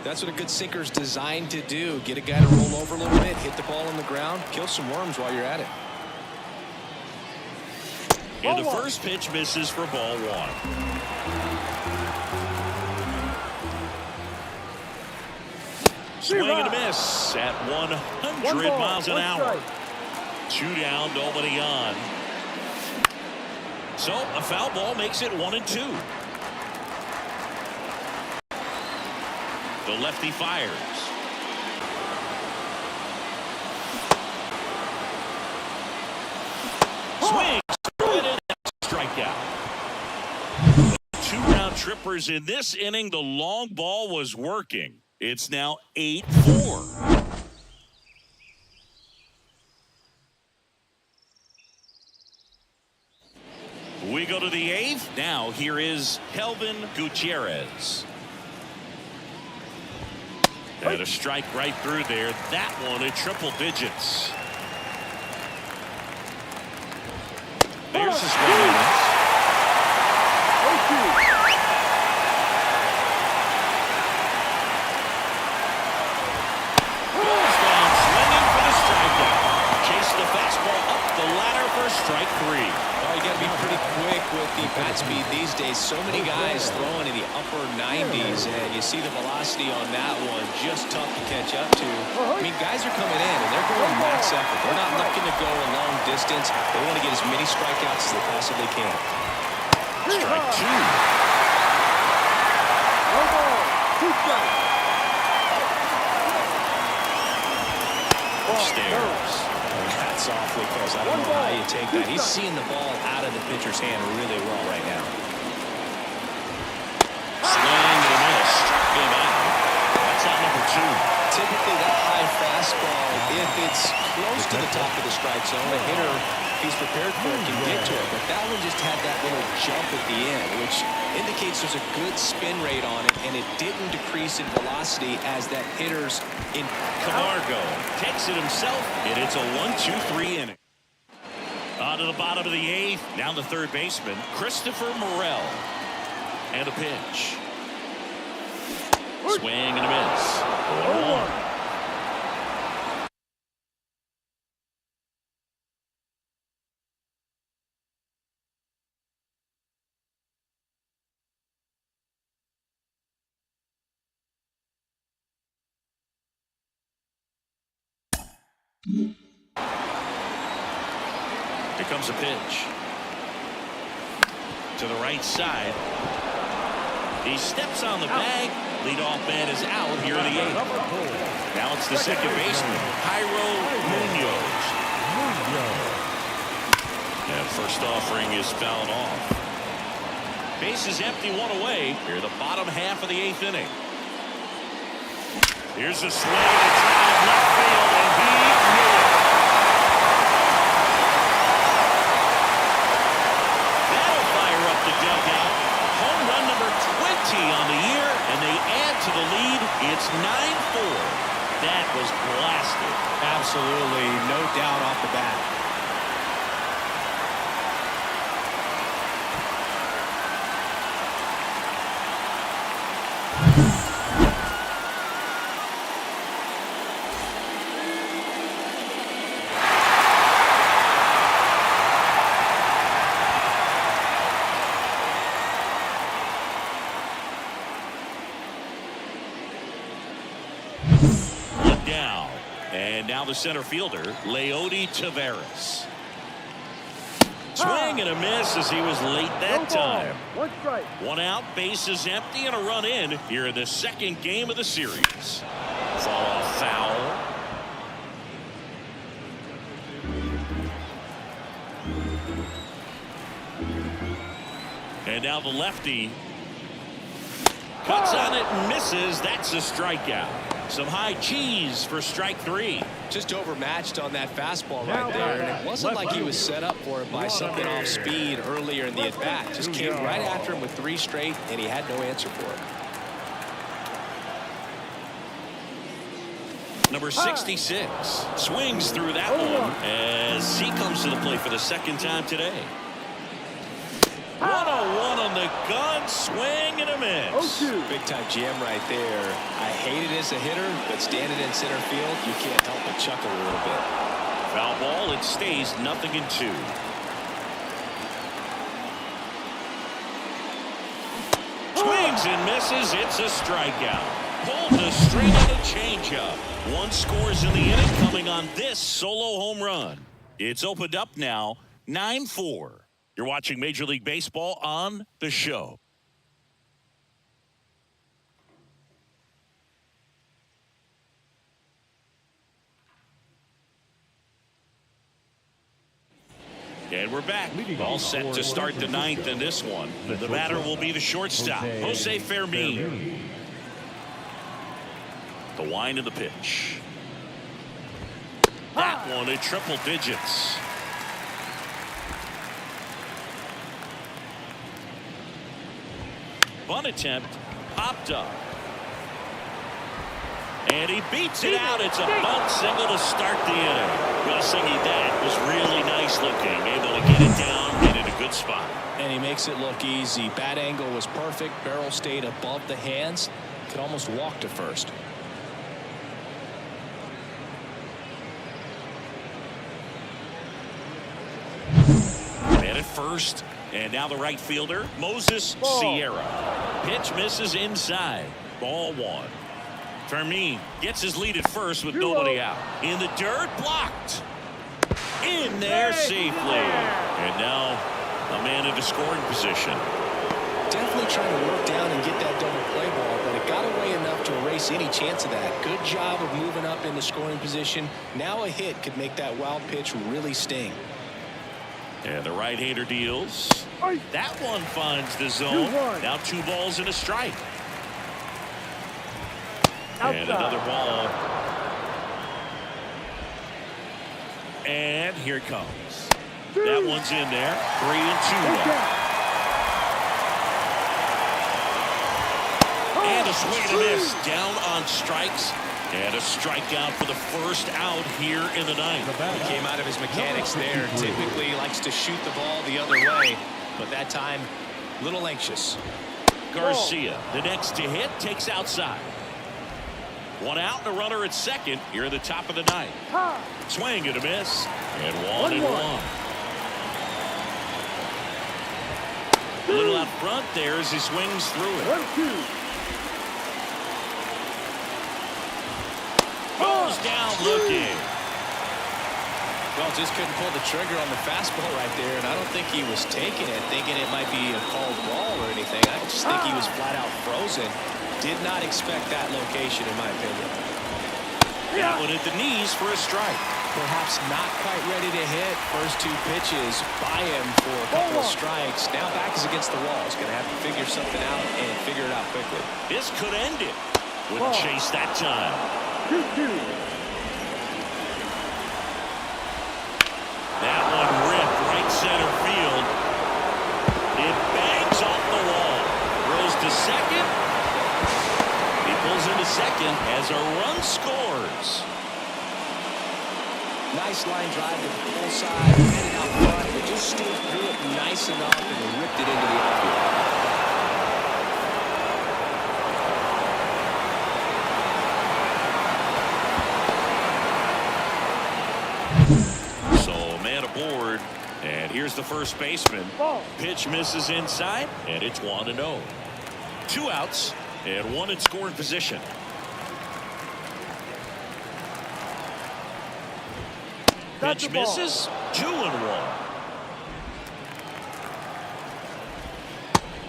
S2: That's what a good sinker's designed to do. Get a guy to roll over a little bit, hit the ball on the ground, kill some worms while you're at it.
S1: And the first pitch misses for ball 1. Swing and a miss at 100 miles an hour. 2 down, nobody on. So a foul ball makes it 1-2. The lefty fires. Swings. Strikeout. 2 round trippers in this inning. The long ball was working. It's now 8-4. We go to the 8th. Now here is Kelvin Gutierrez. And a strike right through there. That one at triple digits. There's the swing. Goes down swinging for the strikeout. Chase the fastball up the ladder for strike 3.
S2: You got to be pretty quick with the bat speed these days. So many guys throwing in the upper 90s, and you see the velocity on that one. Just tough to catch up to. I mean, guys are coming in, and they're going max effort. They're not looking to go a long distance. They want to get as many strikeouts as they possibly can.
S1: Strike 2. Upstairs.
S2: That's awfully close. I don't know how you take that. He's seeing the ball out of the pitcher's hand really well right now.
S1: Swing and a miss. Struck him
S2: typically that high fastball, if it's close to the top of the strike zone, a hitter, if he's prepared for it, can get to it. But that one just had that little jump at the end, which indicates there's a good spin rate on it, and it didn't decrease in velocity as that hitter's in.
S1: Camargo takes it himself, and it's a 1-2-3 inning. On to the bottom of the eighth. Now the third baseman, Christopher Morel. And a pitch. Swing and a miss. 0-1. Here comes a pitch. To the right side. He steps on the bag. Leadoff man is out here in the eighth. Now it's the second baseman, Jairo Munoz. And first offering is fouled off. Base is empty, one away. Here the bottom half of the eighth inning. Here's a swing and a drive left field, and he knew it. That'll fire up the dugout. Home run number 20 on the year, and they add to the lead. It's 9-4. That was blasted.
S2: Absolutely, no doubt off the bat.
S1: Down. And now the center fielder, Leody Taveras. Swing and a miss as he was late that time.
S3: One strike.
S1: One out, base is empty, and a run in here in the second game of the series. Fall off foul. And now the lefty cuts on it and misses. That's a strikeout. Some high cheese for strike three.
S2: Just overmatched on that fastball right there, and it wasn't like he was set up for it by something off speed earlier in the at-bat. Just came right after him with 3 straight, and he had no answer for it.
S1: Number 66 swings through that one as he comes to the plate for the second time today. 1-0-1 on the gun, swing and a miss.
S2: Big time jam right there. I hate it as a hitter, but standing in center field, you can't help but chuckle a little bit.
S1: Foul ball, it stays 0-2. Swings and misses, it's a strikeout. Pulled the straight and a changeup. 1 scores in the inning coming on this solo home run. It's opened up now, 9-4. You're watching Major League Baseball on The Show. And we're back. All set to start the 9th in this one. The batter will be the shortstop, Jose Fermin. The wind of the pitch. That one at triple digits. Bunt attempt popped up. And he beats it out. It's a bunt single to start the inning. Well, Singy, that was really nice looking. Able to get it down and in a good spot.
S2: And he makes it look easy. Bat angle was perfect. Barrel stayed above the hands. Could almost walk to first.
S1: Man at first. And now the right fielder, Moses Sierra. Pitch misses inside. Ball 1. Fermin gets his lead at first with nobody out. In the dirt, blocked. In there safely. And now a man into scoring position.
S2: Definitely trying to work down and get that double play ball, but it got away enough to erase any chance of that. Good job of moving up into scoring position. Now a hit could make that wild pitch really sting.
S1: And the right-hander deals. That one finds the zone. Now 2 balls and a strike. And another ball. And here it comes. That one's in there. 3-2 now. And a swing and a miss. Down on strikes. And a strikeout for the first out here in the ninth.
S2: He came out of his mechanics there. Typically likes to shoot the ball the other way, but that time, a little anxious.
S1: Garcia, the next to hit, takes outside. One out and a runner at second here in the top of the ninth. Swing and a miss. And 1-1. A little out front there as he swings through it.
S3: 1-2.
S1: Goes down looking.
S2: Well, just couldn't pull the trigger on the fastball right there, and I don't think he was taking it, thinking it might be a called ball or anything. I just think he was flat out frozen. Did not expect that location, in my opinion.
S1: That one at the knees for a strike.
S2: Perhaps not quite ready to hit. First two pitches by him for a couple of strikes. Now back is against the wall. He's going to have to figure something out and figure it out quickly.
S1: This could end it. Wouldn't chase that time.
S3: 2-2.
S1: That one ripped right center field. It bangs off the wall. Throws to second. He pulls into second as a run scores.
S2: Nice line drive to the pull side. Headed out front, but just steered through it nice enough and ripped it into the outfield.
S1: Aboard, and here's the first baseman. Pitch misses inside, and it's 1-0. 2 outs and 1 in scoring position. Pitch misses. 2-1.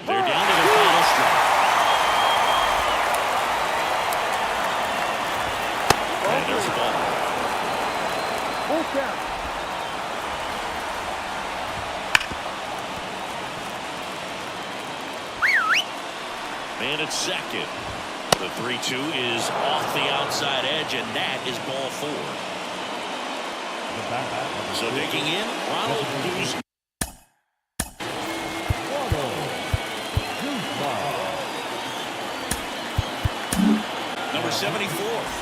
S1: They're down to the final strike. And there's a ball.
S3: Full count.
S1: Man at second. The 3-2 is off the outside edge, and that is ball 4. So digging in, Ronald Guzman. Number 74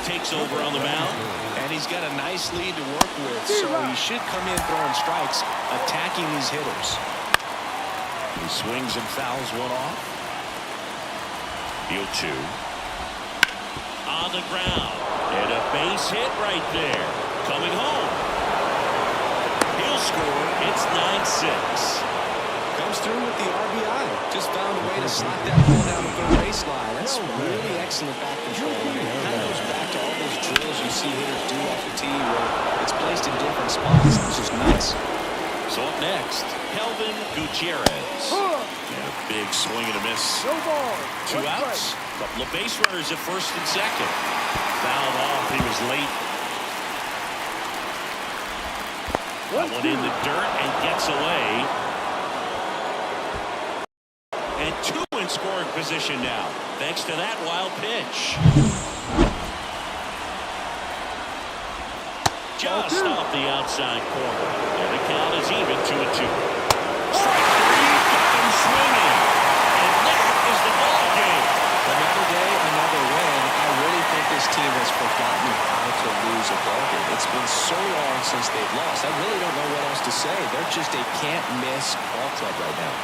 S1: takes over on the mound.
S2: And he's got a nice lead to work with, so he should come in throwing strikes, attacking these hitters.
S1: He swings and fouls one off. 0-2. On the ground. And a base hit right there. Coming home. He'll score. It's 9-6.
S2: Comes through with the RBI. Just found a way to slap that ball down the third baseline. That's really excellent back control. And it kind of goes back to all those drills you see hitters do off the tee where it's placed in different spots. It's just nice.
S1: So up next, Kelvin Gutierrez. And a big swing and a miss. 2 outs. Couple of base runners at first and second. Fouled off. He was late. That one in the dirt and gets away. And 2 in scoring position now, thanks to that wild pitch. Just off the outside corner. And the count is even 2-2. Strike 3, got him swinging. And that is the ball game.
S2: Another day, another win. I really think this team has forgotten how to lose a ball game. It's been so long since they've lost. I really don't know what else to say. They're just a can't-miss ball club right now.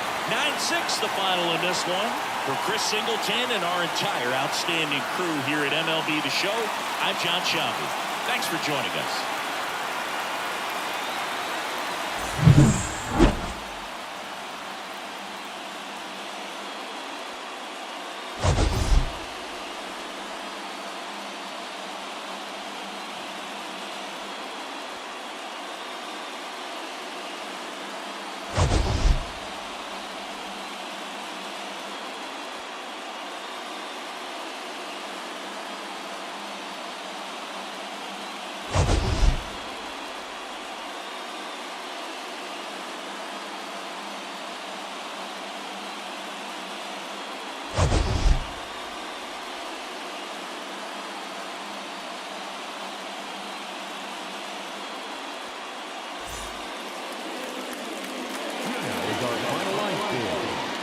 S1: 9-6 the final in this one. For Chris Singleton and our entire outstanding crew here at MLB The Show, I'm John Shelby. Thanks for joining us.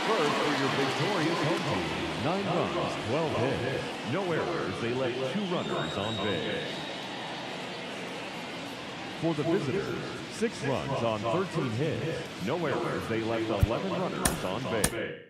S4: first for your victorious home team. 9 runs, 12 hits. No errors. They left 2 runners on base. For the visitors, 6 runs on 13 hits. No errors. They left 11 runners on base.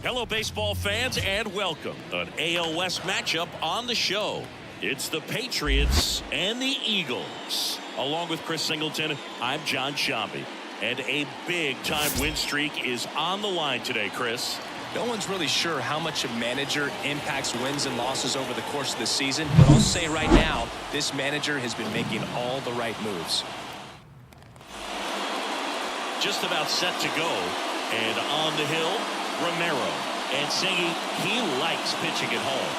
S1: Hello, baseball fans, and welcome. An AL West matchup on the show. It's the Patriots and the Eagles. Along with Chris Singleton, I'm John Shambi. And a big-time win streak is on the line today, Chris.
S2: No one's really sure how much a manager impacts wins and losses over the course of the season, but I'll say right now, this manager has been making all the right moves.
S1: Just about set to go. And on the hill, Romero. And Singy, he likes pitching at home.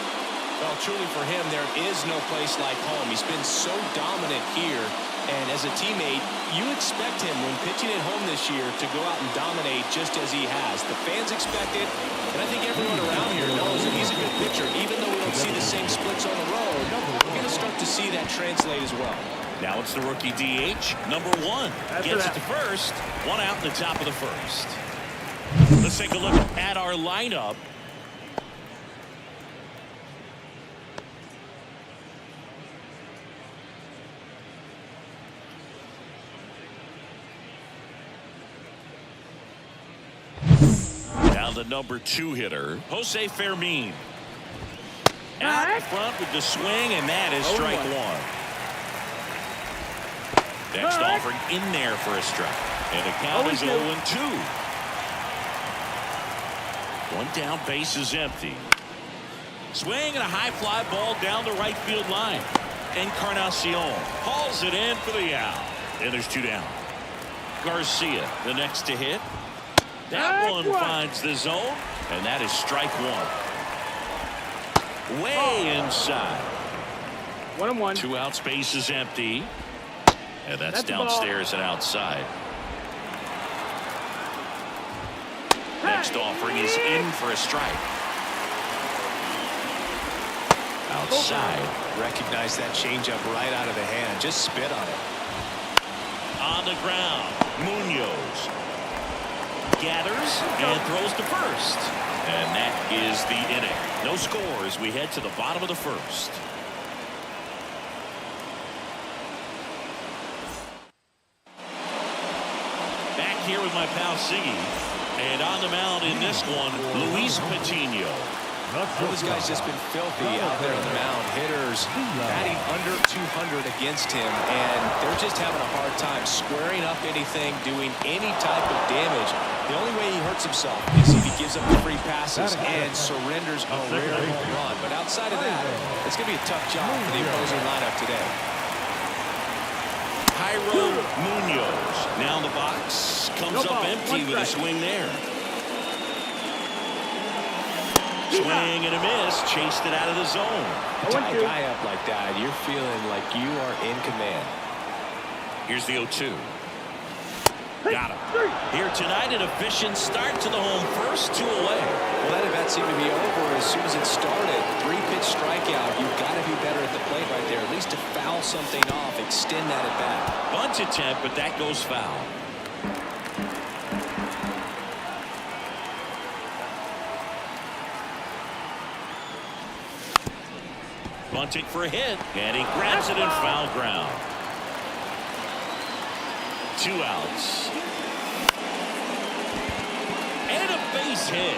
S2: Well, truly for him, there is no place like home. He's been so dominant here. And as a teammate, you expect him when pitching at home this year to go out and dominate just as he has. The fans expect it, and I think everyone around here knows that he's a good pitcher. Even though we don't see the same splits on the road, we're going to start to see that translate as well.
S1: Now it's the rookie DH, number 1. Gets it to first. 1 out in the top of the first. Let's take a look at our lineup. Now the number 2 hitter, Jose Fermin. Out in front with the swing, and that is strike 1. Next offering in there for a strike. And the count is 0-2. 1 down, base is empty. Swing and a high fly ball down the right field line. Encarnacion hauls it in for the out. And there's 2 down. Garcia, the next to hit. That one finds the zone, and that is strike 1. Way inside.
S3: 1-1.
S1: 2 outs, base is empty. And that's downstairs and outside. Next offering is in for a strike. Outside.
S2: Recognize that changeup right out of the hand. Just spit on it.
S1: On the ground, Munoz gathers and throws to first. And that is the inning. No score as we head to the bottom of the first. Back here with my pal Siggy. And on the mound in this one, Luis Patino.
S2: Well, this guy's just been filthy out there on the mound. Hitters batting under 200 against him, and they're just having a hard time squaring up anything, doing any type of damage. The only way he hurts himself is if he gives up the free passes and surrenders a rare home run. But outside of that, it's going to be a tough job for the opposing lineup today.
S1: Jairo Munoz now in the box, comes up empty with a swing there. Swing and a miss, chased it out of the zone.
S2: Tie a guy up like that, you're feeling like you are in command.
S1: Here's the 0-2. Got him. Here tonight, an efficient start to the home first, 2 away.
S2: Well, that event seemed to be over as soon as it started. 3-pitch strikeout. You've got to be better at the plate right there, at least to foul something off, extend that at bat.
S1: Bunt attempt, but that goes foul. Bunting for a hit, and he grabs it in foul ground. 2 outs. And a base hit.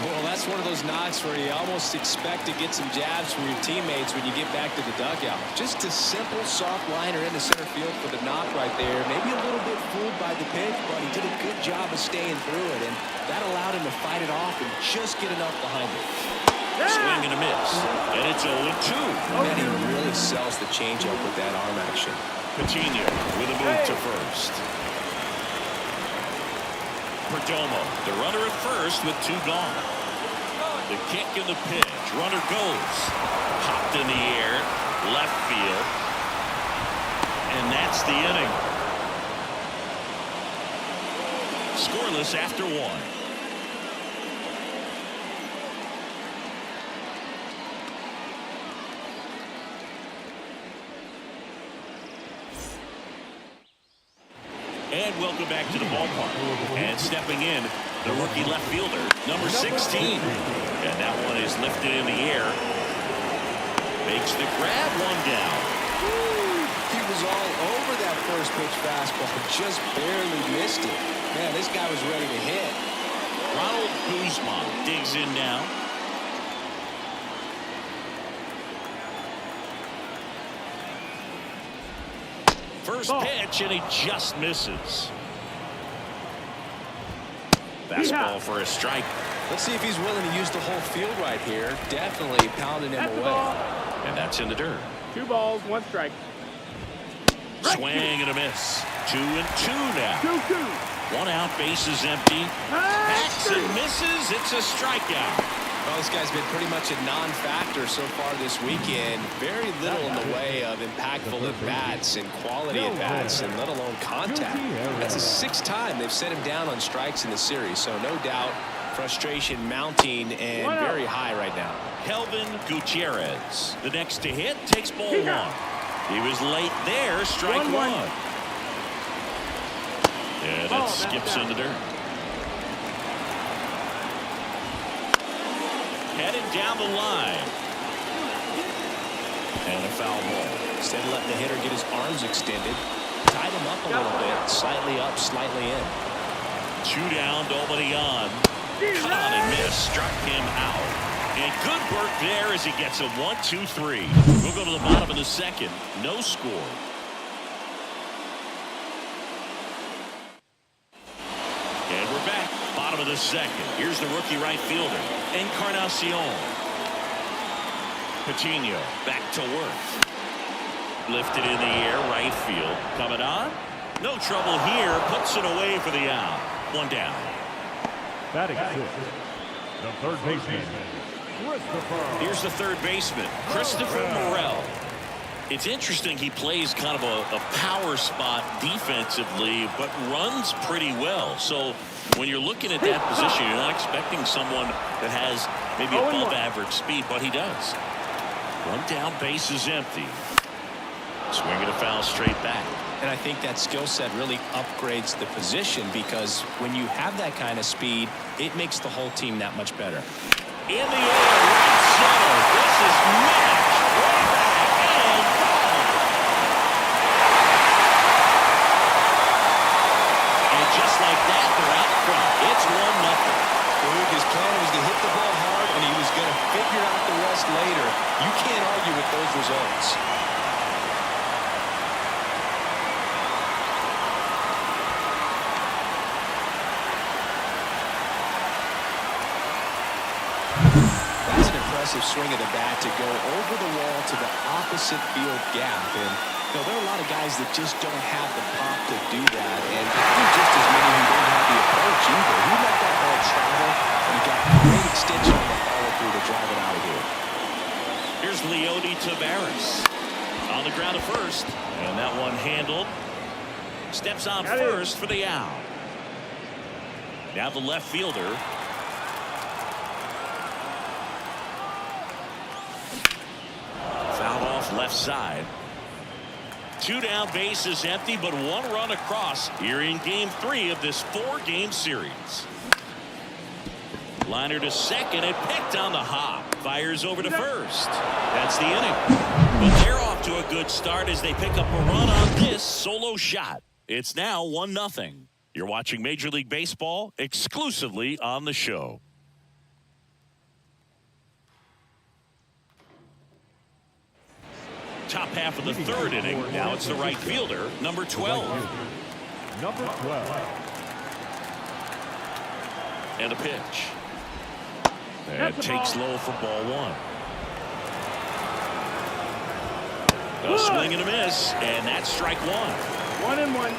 S2: Well, that's one of those knocks where you almost expect to get some jabs from your teammates when you get back to the dugout. Just a simple soft liner into center field for the knock right there. Maybe a little bit fooled by the pitch, but he did a good job of staying through it, and that allowed him to fight it off and just get enough behind it.
S1: Swing and a miss. And it's 0-2.
S2: Man, he really sells the changeup with that arm action.
S1: Patino with a move to first. Perdomo, the runner at first with 2 gone. The kick and the pitch. Runner goes. Popped in the air. Left field. And that's the inning. Scoreless after 1. And welcome back to the ballpark. And stepping in, the rookie left fielder, number 16. And that one is lifted in the air. Makes the grab, 1 down.
S2: He was all over that first pitch fastball, just barely missed it. Man, this guy was ready to hit.
S1: Ronald Guzman digs in now. First pitch, and he just misses. Fastball for a strike.
S2: Let's see if he's willing to use the whole field right here. Definitely pounding him away.
S1: And that's in the dirt.
S3: 2 balls, 1 strike.
S1: Swing and a miss. 2-2 now.
S3: 2-2.
S1: 1 out, bases empty. Backs and misses. It's a strikeout.
S2: Well, this guy's been pretty much a non-factor so far this weekend. Very little in the way of impactful at-bats and quality at-bats, and let alone contact. That's the 6th time they've set him down on strikes in the series, so no doubt frustration mounting and very high right now.
S1: Kelvin Gutierrez, the next to hit, takes ball 1. He was late there, strike 1. And it skips in the dirt. Headed down the line. And a foul ball.
S2: Instead of letting the hitter get his arms extended, tied him up a little bit, slightly up, slightly in.
S1: 2 down, nobody on. Caught and missed, struck him out. And good work there as he gets a 1-2-3. We'll go to the bottom of the 2nd. No score. And we're back. Bottom of the 2nd. Here's the rookie right fielder, Encarnacion. Patino back to work. Lifted in the air, right field. Coming on. No trouble here. Puts it away for the out. 1 down.
S4: Batting 6th, the third baseman.
S1: Here's the third baseman, Christopher Morel. It's interesting, he plays kind of a power spot defensively, but runs pretty well. So when you're looking at that position, you're not expecting someone that has maybe above average speed, but he does. 1 down, base is empty. Swinging a foul straight back.
S2: And I think that skill set really upgrades the position, because when you have that kind of speed, it makes the whole team that much better.
S1: In the air, right center. This is match. Way back and gone. And just like that, they're out front. It's 1-0.
S2: His plan was to hit the ball hard, and he was going to figure out the rest later. You can't argue with those results. Swing of the bat to go over the wall to the opposite field gap, and there are a lot of guys that just don't have the pop to do that, and just as many who don't have the approach either. He let that ball travel, and he got great extension on the follow through to drive it out of here.
S1: Here's Leody Taveras on the ground at first, and that one handled. Steps on first for the out. Now the left fielder. Left side. 2 down, base is empty, but 1 run across here in game 3 of this 4-game series. Liner to second and picked on the hop. Fires over to first. That's the inning. But they're off to a good start as they pick up a run on this solo shot. It's now 1-0. You're watching Major League Baseball exclusively on the show. Top half of the 3rd inning. Now it's the right fielder, number 12.
S4: Number 12.
S1: And a pitch. And takes low for ball 1. A swing and a miss, and that's strike 1.
S3: 1-1.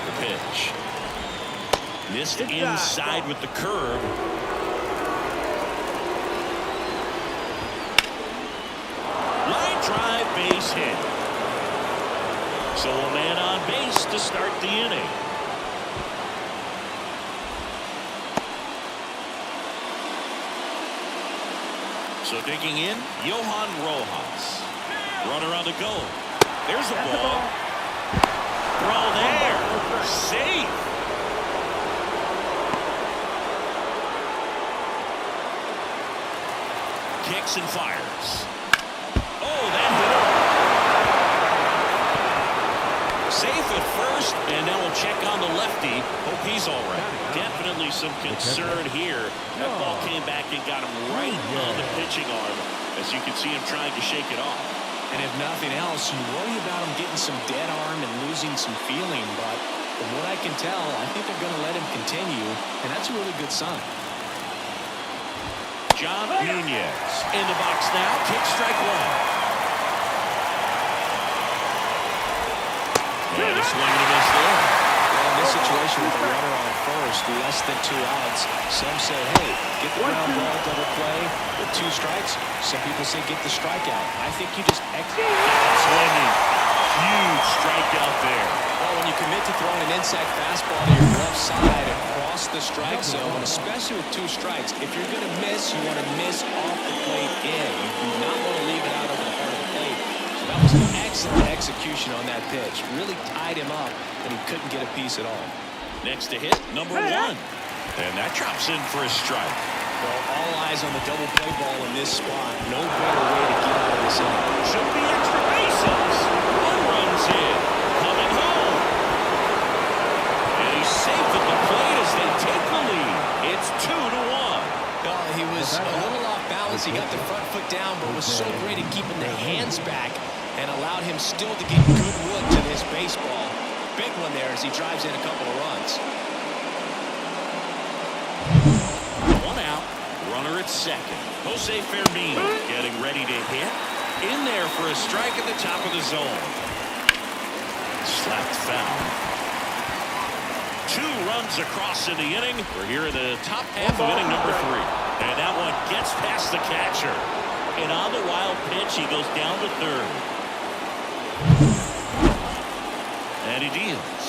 S1: The pitch. Missed inside with the curve. Drive, base hit. So a man on base to start the inning. So digging in, Johan Rojas. Runner on the go. There's a ball. Throw there. Safe. Kicks and fires. Oh, that hit him. Safe at first, and now we'll check on the lefty. Hope he's all right. Definitely some concern here. That ball came back and got him right on the pitching arm, as you can see him trying to shake it off.
S2: And if nothing else, you worry about him getting some dead arm and losing some feeling. But from what I can tell, I think they're going to let him continue, and that's a really good sign.
S1: John Nunez in the box now. Takes strike one. And a swing and a miss there.
S2: Well, in this situation with a runner on first, less than 2 outs, some say, hey, get the ground ball, double play. With 2 strikes, some people say get the strikeout. I think you just
S1: Swinging. Huge strikeout there.
S2: Well, when you commit to throwing an inside fastball to your left side across the strike zone, especially with 2 strikes, if you're going to miss, you want to miss off the plate in. You do not want to leave it out over the heart of the plate. So that was an excellent execution on that pitch. Really tied him up, and he couldn't get a piece at all.
S1: Next to hit, number 1. And that drops in for a strike.
S2: Well, all eyes on the double play ball in this spot. No better way to get out of this inning.
S1: Should be extra bases. 1 run's in. Coming home. And he's safe at the plate as they take the lead. It's 2-1.
S2: Well, he was a little off balance. He got the front foot down, but was so great at keeping the hands back and allowed him still to get good wood to his baseball. Big one there as he drives in a couple of runs.
S1: 1 out. Runner at second. Jose Fermin getting ready to hit. In there for a strike at the top of the zone. Slapped foul. 2 runs across in the inning. We're here in the top half of inning number 3. And that one gets past the catcher. And on the wild pitch, he goes down to third. And he deals.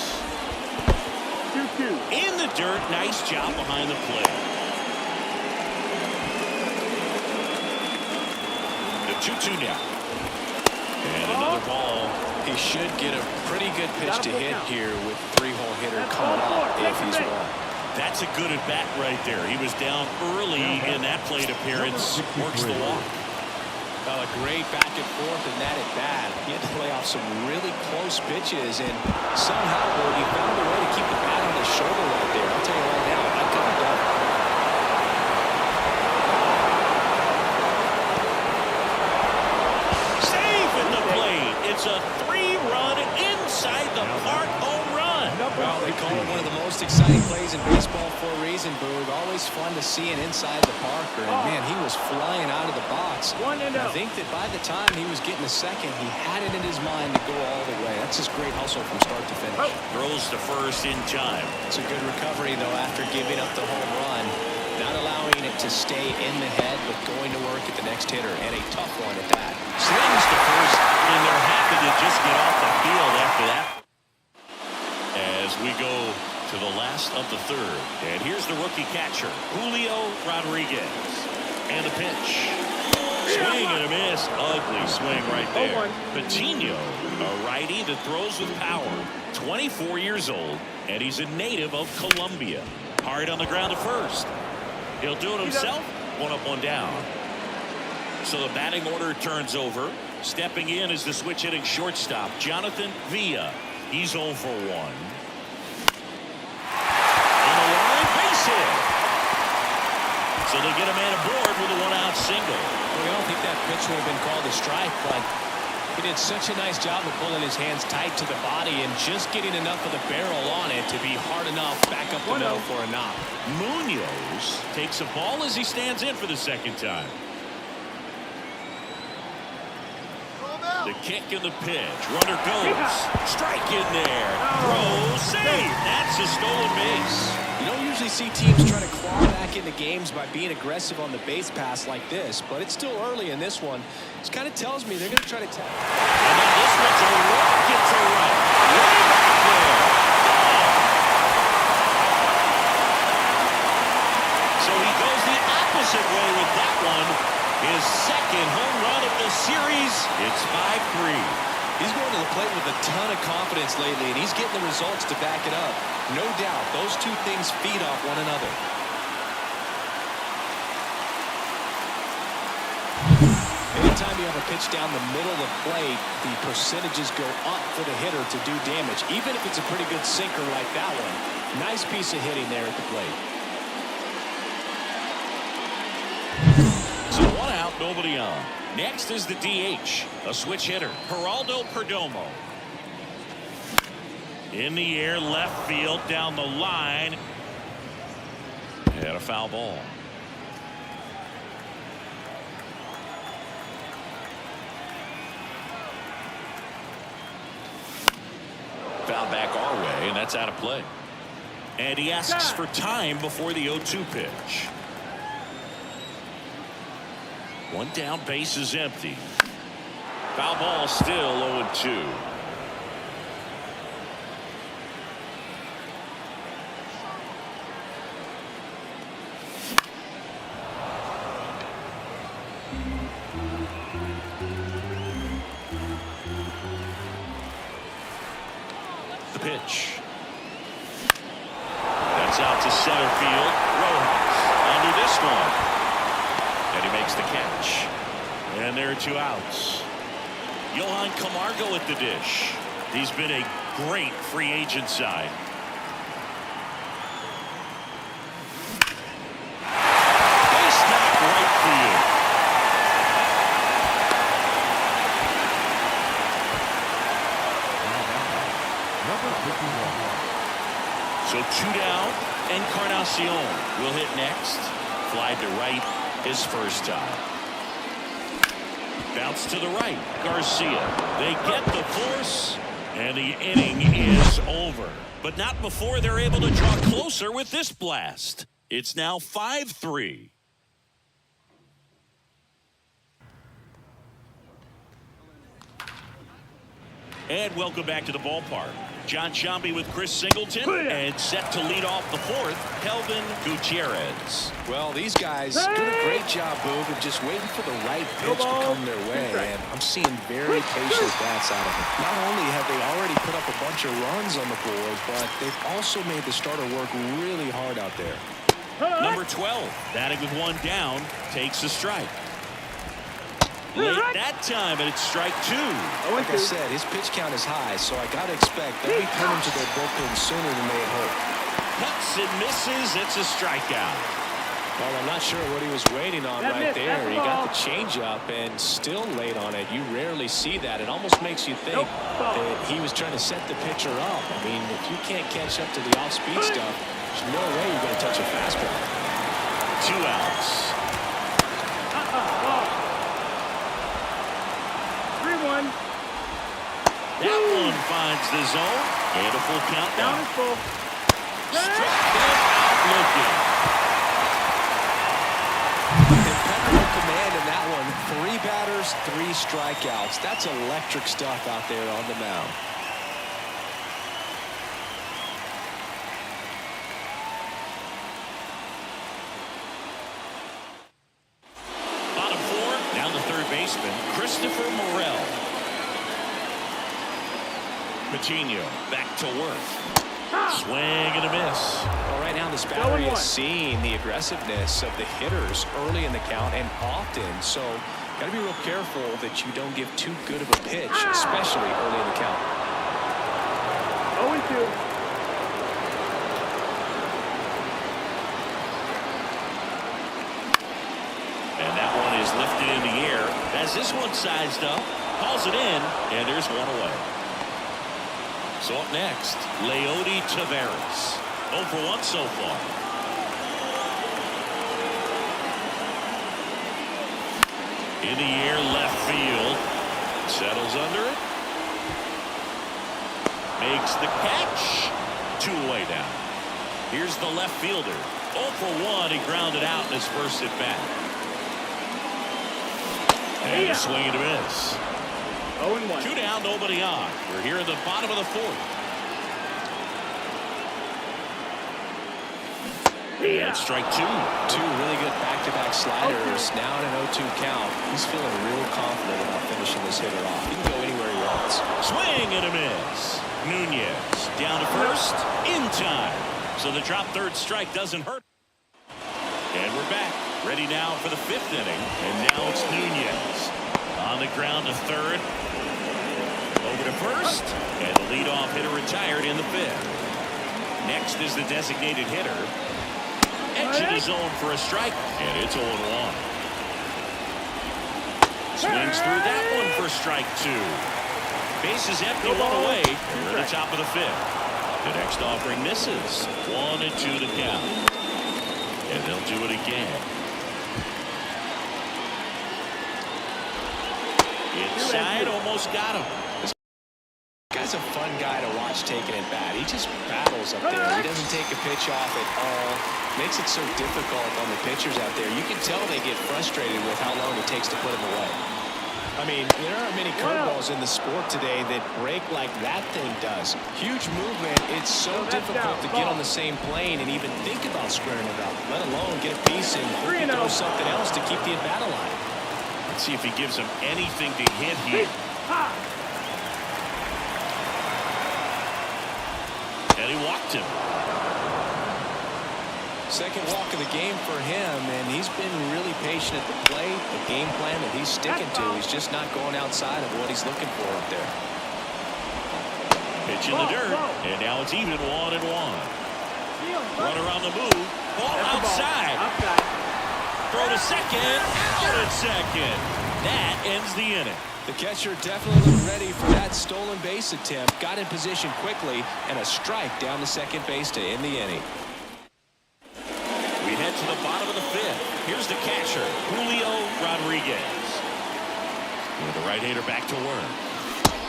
S3: 2-2.
S1: In the dirt. Nice job behind the plate. 2-2 now. And another ball.
S2: He should get a pretty good pitch to hit here with 3-hole hitter coming up if he's won.
S1: That's a good at-bat right there. He was down early in that plate appearance. Works the walk.
S2: Well, a great back and forth in that at-bat. He had to play off some really close pitches, and somehow, he found a way to keep the bat on his shoulder right there. I'll tell you right now, I could have done it.
S1: It's a 3-run inside the park home run.
S2: Well, they call it one of the most exciting plays in baseball for a reason, Boog. Always fun to see it inside the parker. And, man, he was flying out of the box. I think that by the time he was getting a second, he had it in his mind to go all the way. That's just great hustle from start to finish.
S1: Throws to first in time.
S2: It's a good recovery, though, after giving up the home run. Not allowing it to stay in the head, but going to work at the next hitter. And a tough one at that.
S1: Slings to first, and they're happy to just get off the field after that. As we go to the last of the 3rd. And here's the rookie catcher, Julio Rodriguez. And the pitch. Swing and a miss. Ugly swing right there. Patino, a righty that throws with power. 24 years old, and he's a native of Colombia. Hard on the ground at first. He'll do it himself. 1 up, 1 down. So the batting order turns over. Stepping in is the switch hitting shortstop, Jonathan Villa. He's 0 for 1. On the line, base hit. So they get a man aboard with a 1-out single.
S2: Well, I don't think that pitch would have been called a strike, but he did such a nice job of pulling his hands tight to the body and just getting enough of the barrel on it to be hard enough back up the middle for a knock.
S1: Munoz takes a ball as he stands in for the 2nd time. The kick and the pitch. Runner goes. Strike in there. Throw. Save. That's a stolen base.
S2: You don't usually see teams try to claw back into games by being aggressive on the base pass like this, but it's still early in this one. This kind of tells me they're going to try to tap.
S1: And then this one's a rocket to right. Way back there. So he goes the opposite way with that one. His 2nd home run of the series. It's 5-3.
S2: He's going to the plate with a ton of confidence lately, and he's getting the results to back it up. No doubt, those 2 things feed off one another. Anytime you have a pitch down the middle of the plate, the percentages go up for the hitter to do damage, even if it's a pretty good sinker like that one. Nice piece of hitting there at the plate.
S1: So 1 out, nobody on. Next is the DH, a switch hitter, Geraldo Perdomo. In the air, left field, down the line. And a foul ball. Foul back our way, and that's out of play. And he asks for time before the 0-2 pitch. One down, base is empty. Foul ball, still 0-2. The pitch. That's out to center field. Rojas under this one. And he makes the catch. And there are 2 outs. Johan Camargo at the dish. He's been a great free agent sign. Base knock right field. So 2 down. Encarnacion will hit next. Fly to right his first time. Bounce to the right. Garcia. They get the force. And the inning is over. But not before they're able to draw closer with this blast. It's now 5-3. And welcome back to the ballpark. John Shambi with Chris Singleton, and set to lead off the 4th, Kelvin Gutierrez.
S2: Well, these guys doing a great job, Boog, of just waiting for the right pitch to come their way, and I'm seeing very patient bats out of them. Not only have they already put up a bunch of runs on the board, but they've also made the starter work really hard out there.
S1: Number 12, batting with 1 down, takes a strike. Late that time, and it's strike 2.
S2: Like I said, his pitch count is high, so I got to expect they'll be coming to their bullpen sooner than they had hoped.
S1: Cuts and misses. It's a strikeout.
S2: Well, I'm not sure what he was waiting on right there. He got the changeup and still late on it. You rarely see that. It almost makes you think that he was trying to set the pitcher up. I mean, if you can't catch up to the off-speed stuff, there's no way you're going to touch a fastball.
S1: 2 outs.
S3: 3-1.
S1: That one finds the zone. And a full count
S3: Down
S1: now.
S3: is full.
S1: Struck them out looking.
S2: Impeccable command in that one. 3 batters, 3 strikeouts. That's electric stuff out there on the mound.
S1: Bottom 4, down to third baseman, Christopher Morel. Patino back to work. Swing and a miss.
S2: Well, right now this battery is seeing the aggressiveness of the hitters early in the count and often. So got to be real careful that you don't give too good of a pitch, especially early in the count.
S3: 0-2.
S1: And that one is lifted in the air. As this one sized up, calls it in, and there's one away. So up next, Leody Taveras. 0 for 1 so far. In the air, left field. Settles under it. Makes the catch. 2 away now. Here's the left fielder. 0 for 1. He grounded out in his first at bat. And a swing and a miss.
S3: 0-1.
S1: 2 down, nobody on. We're here at the bottom of the 4th. And strike 2.
S2: 2 really good back-to-back sliders. Now in an 0-2 count. He's feeling real confident about finishing this hitter off. He can go anywhere he wants.
S1: Swing and a miss. Nunez down to first in time. So the drop third strike doesn't hurt. And we're back. Ready now for the 5th inning. And now it's Nunez. On the ground to third. Over to first. And the leadoff hitter retired in the 5th. Next is the designated hitter. Exit the zone for a strike. And it's 0-1. Swings through that one for strike 2. Base is empty, one away. We're at the top of the 5th. The next offering misses. 1-2 the count. And they'll do it again. Inside, almost got him.
S2: This guy's a fun guy to watch taking it bat. He just battles up there. He doesn't take a pitch off at all. Makes it so difficult on the pitchers out there. You can tell they get frustrated with how long it takes to put him away. I mean, there aren't many curveballs in the sport today that break like that thing does. Huge movement. It's so difficult to get on the same plane and even think about squaring it up, let alone get a piece and throw something else to keep the at-bat alive.
S1: Let's see if he gives him anything to hit here. And he walked him.
S2: Second walk of the game for him, and he's been really patient at the plate. The game plan that he's sticking to, he's just not going outside of what he's looking for up there.
S1: Pitch in the dirt, and now it's even 1-1. Runner on the move, ball outside. Throw to second, out at second. That ends the inning.
S2: The catcher definitely looked ready for that stolen base attempt. Got in position quickly, and a strike down the second base to end the inning.
S1: We head to the bottom of the 5th. Here's the catcher, Julio Rodriguez. With the right-hander back to work.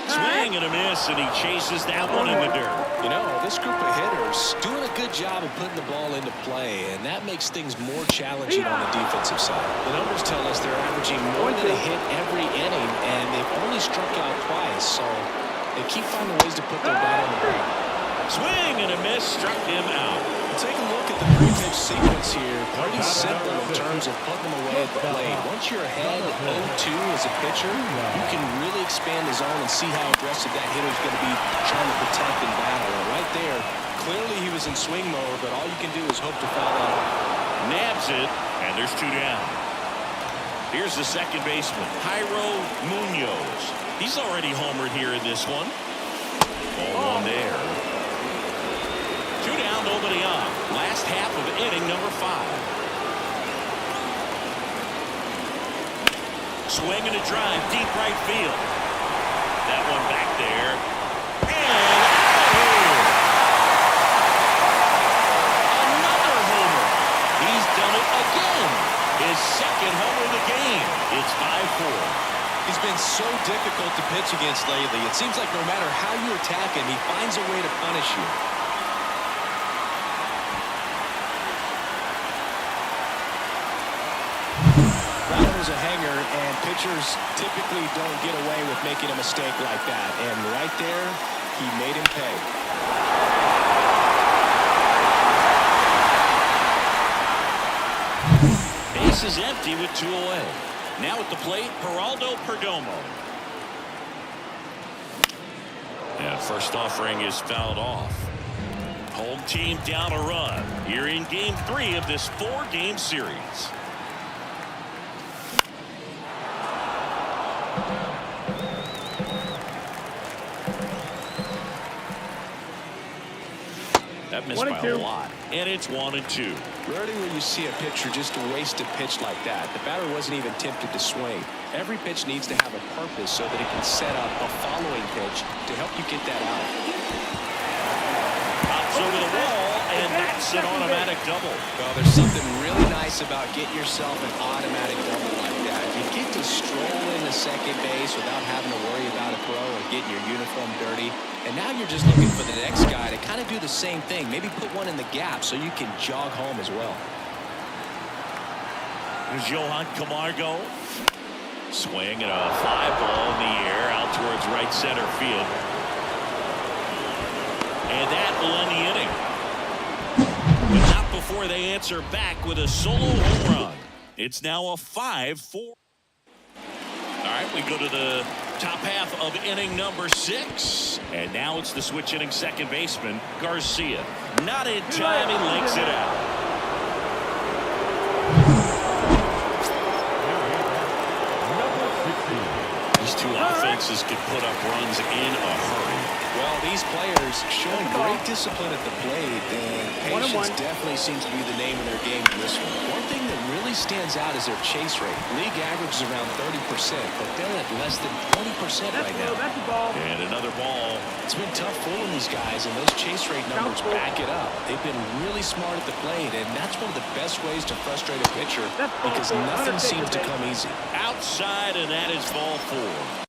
S1: Swing and a miss, and he chases that one in the dirt.
S2: You know, this group of hitters doing a good job of putting the ball into play, and that makes things more challenging on the defensive side. The numbers tell us they're averaging more than a hit every inning, and they've only struck out twice, so they keep finding ways to put their bat on the ball.
S1: Swing and a miss, struck him out.
S2: Take a look at the three-pitch sequence here. Pretty simple in terms of putting them away at the plate. Once you're ahead 0-2 as a pitcher, you can really expand the zone and see how aggressive that hitter is going to be trying to protect and battle. And right there, clearly he was in swing mode, but all you can do is hope to foul out.
S1: Nabs it, and there's 2 down. Here's the second baseman, Jairo Munoz. He's already homered here in this one. Ball 1 there. 2 down, nobody on. Last half of inning number 5. Swing and a drive, deep right field. That one back there. And another homer. He's done it again. His second homer of the game. It's 5-4.
S2: He's been so difficult to pitch against lately. It seems like no matter how you attack him, he finds a way to punish you. A hanger, and pitchers typically don't get away with making a mistake like that, and right there he made him pay.
S1: Base is empty with 2 away. Now at the plate, Geraldo Perdomo. And first offering is fouled off. Home team down a run here in game 3 of this 4-game series. That missed by a lot, and it's 1-2.
S2: Rarely will you see a pitcher just waste a pitch like that. The batter wasn't even tempted to swing. Every pitch needs to have a purpose so that it can set up a following pitch to help you get that out.
S1: Pops over the wall, and that's an automatic double.
S2: Well, there's something really nice about getting yourself an automatic double like that. You get to stroll into second base without having to worry about a throw or getting your uniform dirty. And now you're just looking for the next guy to kind of do the same thing. Maybe put one in the gap so you can jog home as well.
S1: There's Johan Camargo. Swing and a fly ball in the air out towards right center field. And that will end the inning. But not before they answer back with a solo home run. It's now a 5-4. All right, we go to the top half of inning number 6. And now it's the switch inning second baseman, Garcia. Not in time, he links it out. These two offenses could put up runs in a hurry.
S2: Well, these players showing great discipline at the plate, and patience definitely seems to be the name of their game in this one. One thing that really stands out is their chase rate. League average is around 30%, but they're at less than 20% right now.
S3: That's a ball.
S1: And another ball.
S2: It's been tough fooling these guys, and those chase rate numbers back it up. They've been really smart at the plate, and that's one of the best ways to frustrate a pitcher because nothing seems to come easy.
S1: Outside, and that is ball 4.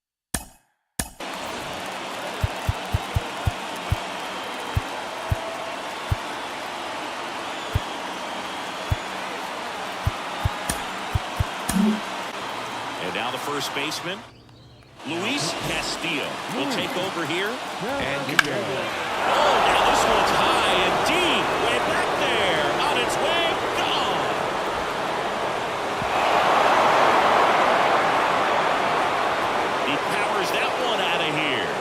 S1: And now the first baseman, Luis Castillo, will take over here.
S2: And compare that.
S1: Oh, now this one's high and deep. Way back there. On its way. Gone. He powers that one out of here.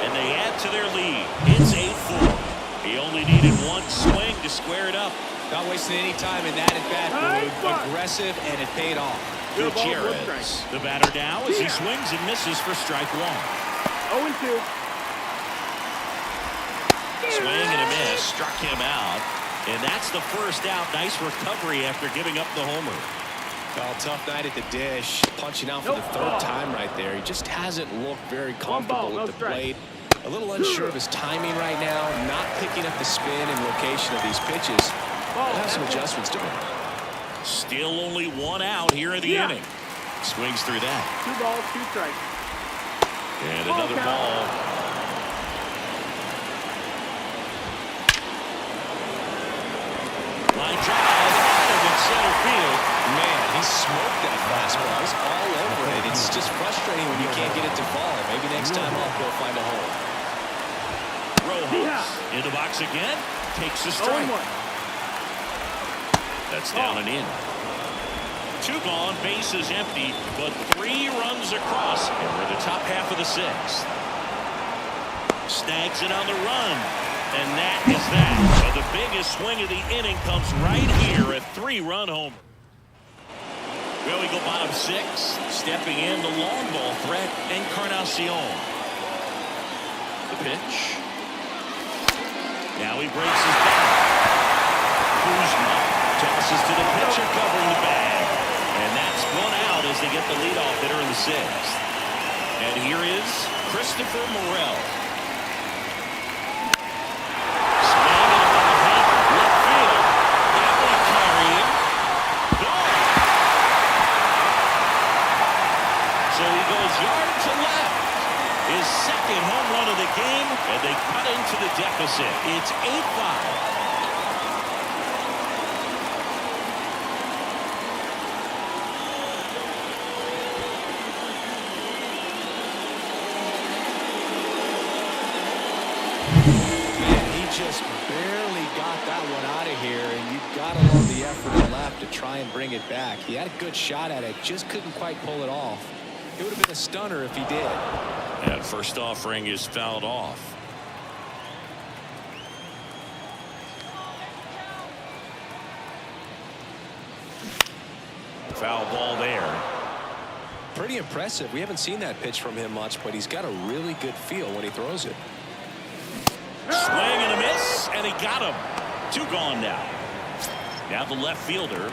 S1: And they add to their lead. It's 8-4. He only needed one swing to square it up.
S2: Not wasting any time in that at-bat. Aggressive, and it paid off.
S1: Gutierrez, the batter now as he swings and misses for strike 1.
S3: 0-2.
S1: Swing and a miss, struck him out, and that's the first out. Nice recovery after giving up the homer.
S2: Well, tough night at the dish, punching out for the third time right there. He just hasn't looked very comfortable at the plate. A little unsure of his timing right now, not picking up the spin and location of these pitches. He'll have some adjustments to make.
S1: Still only one out here in the inning. Swings through that.
S3: 2 balls, 2 strikes.
S1: And another ball. Line drive in center field.
S2: Man, he smoked that fastball. He's all over it. It's just frustrating when you can't get it to fall. Maybe next time up he'll find a hole.
S1: Rojas in the box again. Takes a strike.
S3: 0-1.
S1: That's down and in. 2 gone, base is empty, but 3 runs across, and we're the top half of the 6th. Snags it on the run, and that is that. So the biggest swing of the inning comes right here, a 3-run homer. Well, we go bottom 6, stepping in the long ball threat, Encarnacion. The pitch. Now he breaks his back. Kuzma tosses to the pitcher covering the bag. And that's 1 out as they get the leadoff hitter in the 6th. And here is Christopher Morel. Swing and a hit. Left field. That will carry him. Gone. So he goes yard to left. His 2nd home run of the game. And they cut into the deficit. It's 8-5.
S2: Just barely got that one out of here, and you've got to love the effort he left to try and bring it back. He had a good shot at it, just couldn't quite pull it off. It would have been a stunner if he did.
S1: Yeah, first offering is fouled off. Foul ball there.
S2: Pretty impressive. We haven't seen that pitch from him much, but he's got a really good feel when he throws it.
S1: Swing and a miss, and he got him. 2 gone now. Now the left fielder.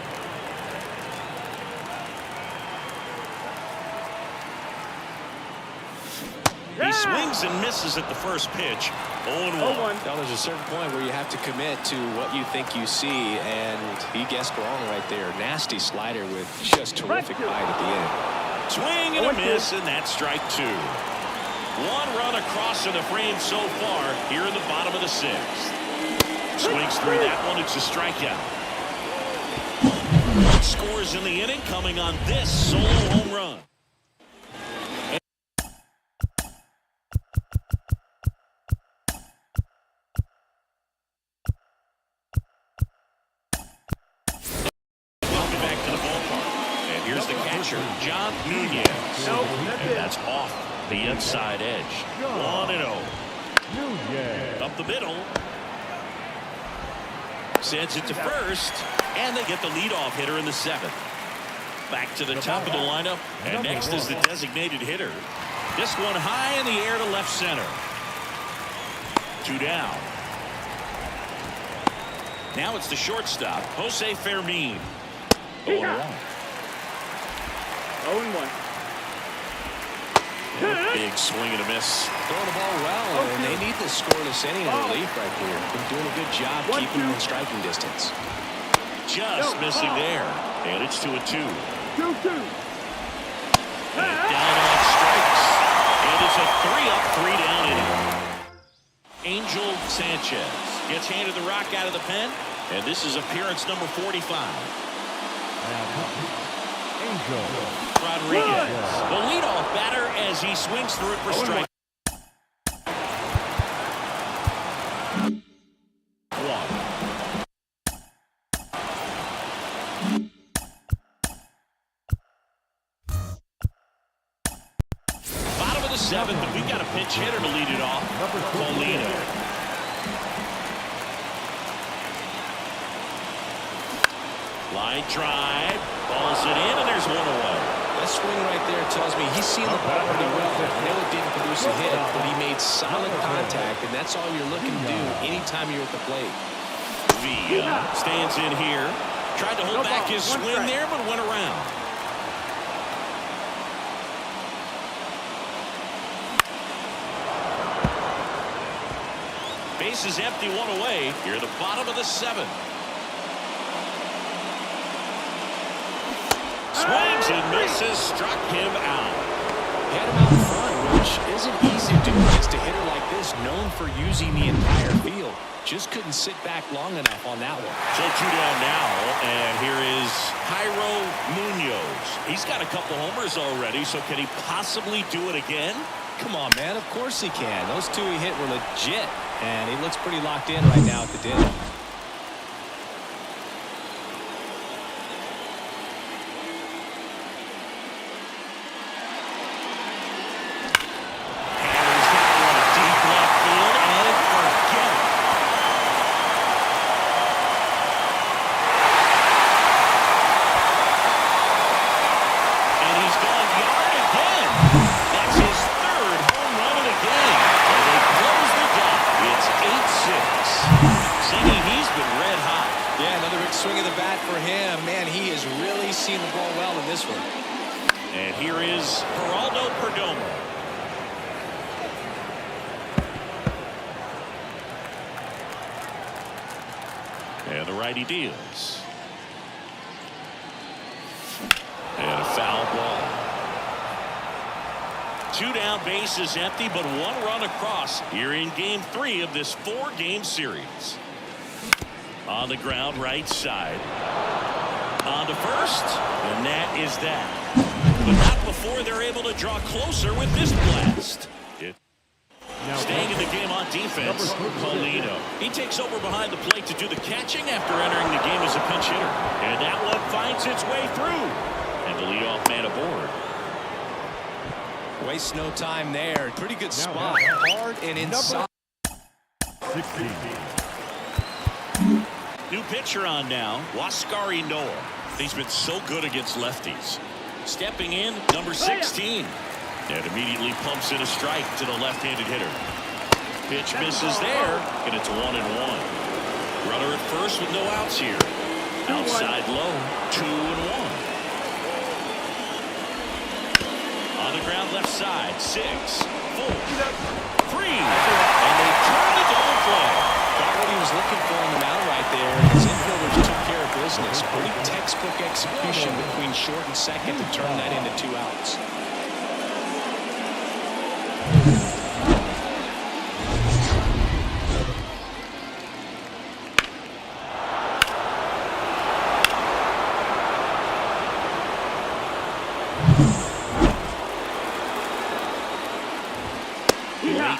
S1: He swings and misses at the first pitch. 0-1.
S2: Now there's a certain point where you have to commit to what you think you see, and he guessed wrong right there. Nasty slider with just terrific bite at the end.
S1: Swing and a miss, and that's strike 2. 1 run across in the frame so far here in the bottom of the 6th. Swings through that one. It's a strikeout. Scores in the inning coming on this solo home run. Welcome back to the ballpark. And here's the catcher, John Nunez. And that's off the inside edge. 1-0. Up the middle. Sends it to first. And they get the leadoff hitter in the 7th. Back to the top of the lineup. And next is the designated hitter. This one high in the air to left center. 2 down. Now it's the shortstop, Jose Fermin.
S2: 0-1.
S3: 0-1.
S1: Big swing and a miss.
S2: Throwing the ball well, and they need the scoreless inning in relief right here. Been doing a good job keeping them in striking distance.
S1: Just missing there. And it's 2-2.
S3: 2-2.
S1: And down on strikes. It is a 3-up, 3-down inning. Angel Sanchez gets handed the rock out of the pen. And this is appearance number 45.
S4: Angel
S1: Rodriguez, the leadoff batter as he swings through it for strike. 1. Bottom of the 7th, and we've got a pinch hitter to lead it off. Molina. Line drive, balls it in, and there's one away.
S2: That swing right there tells me he's seen the ball pretty well. I know it didn't produce a hit, but he made solid contact, and that's all you're looking to do anytime you're at the plate.
S1: Villa stands in here. Tried to hold back his swing there, but went around. Base is empty, one away. Here at the bottom of the 7th. Swings and misses, struck him out.
S2: Had him out in front, which isn't easy to do against a hitter like this, known for using the entire field. Just couldn't sit back long enough on that one.
S1: So 2 down now, and here is Jairo Munoz. He's got a couple homers already, so can he possibly do it again?
S2: Come on, man. Of course he can. Those two he hit were legit, and he looks pretty locked in right now at the din. Swing of the bat for him. Man, he has really seen the ball well in this one.
S1: And here is Geraldo Perdomo. And the righty deals. And a foul ball. 2 down, base is empty, but 1 run across here in game 3 of this 4-game series. On the ground, right side. On to first, and that is that. But not before they're able to draw closer with this blast. Staying in the game on defense, Paulino. He takes over behind the plate to do the catching after entering the game as a pinch hitter. And that one finds its way through. And the leadoff man aboard.
S2: Wastes no time there. Pretty good spot. Hard and inside.
S4: 16.
S1: New pitcher on now, Huascar Ynoa. He's been so good against lefties. Stepping in, number 16. And immediately pumps in a strike to the left-handed hitter. Pitch misses there, and it's 1-1. Runner at first with no outs here. Outside low, 2-1. On the ground left side, 6, 4, 3. And they turn the double play.
S2: Got what he was looking for on the mound right there. His infielders took care of business. Pretty textbook execution between short and second to turn that into 2 outs.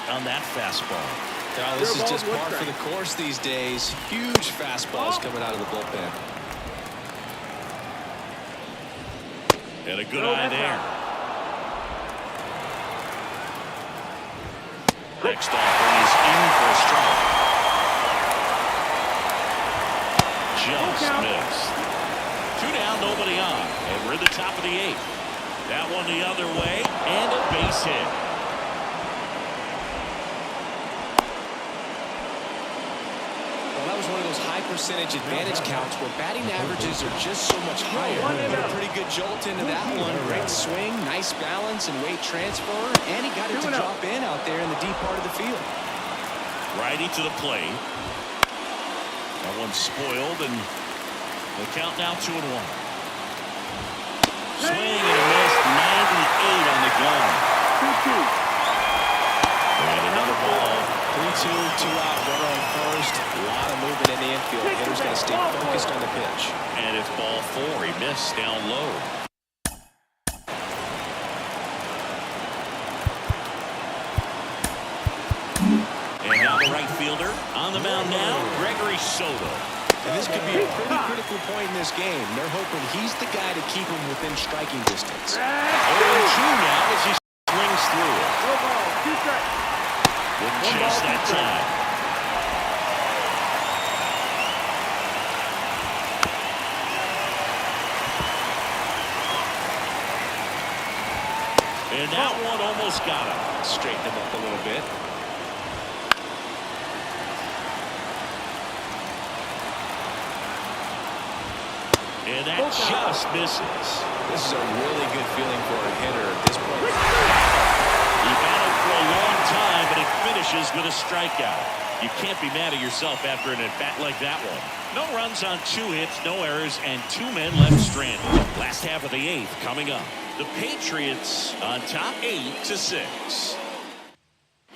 S1: On that fastball.
S2: Now, this is just par for the course these days. Huge fastballs coming out of the bullpen.
S1: And a good eye there. Next offering is in for a strike. Just missed. 2 down, nobody on. And we're at the top of the 8th. That one the other way, and a base hit.
S2: was one of those high percentage advantage counts where batting averages are just so much higher. Put a pretty good jolt into that one. Great swing, nice balance and weight transfer, and he got it to drop in out there in the deep part of the field.
S1: Righty to the plate. That one's spoiled, and the count now 2-1. Swing and a miss, 98 on the gun.
S3: 2-2.
S1: And another ball.
S2: 3-2, 2-out, runner on first. A lot of movement in the infield. Hitter's got to stay focused on the pitch.
S1: And it's ball 4. He missed down low. And now the right fielder on the mound now, Gregory Soto.
S2: And this could be a pretty critical point in this game. They're hoping he's the guy to keep him within striking distance.
S1: 0-2 now as he swings through it.
S3: No ball, 2 strikes.
S1: Wouldn't chase that time. And that one almost got him.
S2: Straighten him up a little bit.
S1: And that just misses.
S2: This is a really good feeling for a hitter at this point.
S1: He battled for a long time, but it finishes with a strikeout. You can't be mad at yourself after an at-bat like that one. No runs on 2 hits, no errors, and 2 men left stranded. Last half of the 8th coming up. The Patriots on top 8-6.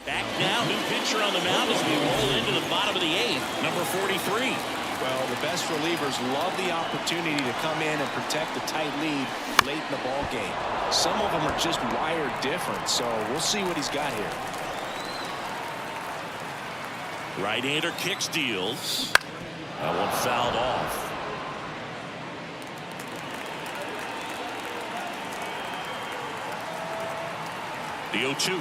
S1: Back now, new pitcher on the mound as we roll into the bottom of the 8th, number 43.
S2: Well, the best relievers love the opportunity to come in and protect the tight lead late in the ball game. Some of them are just wired different, so we'll see what he's got here.
S1: Right-hander kicks, deals. That one fouled off. The 0-2.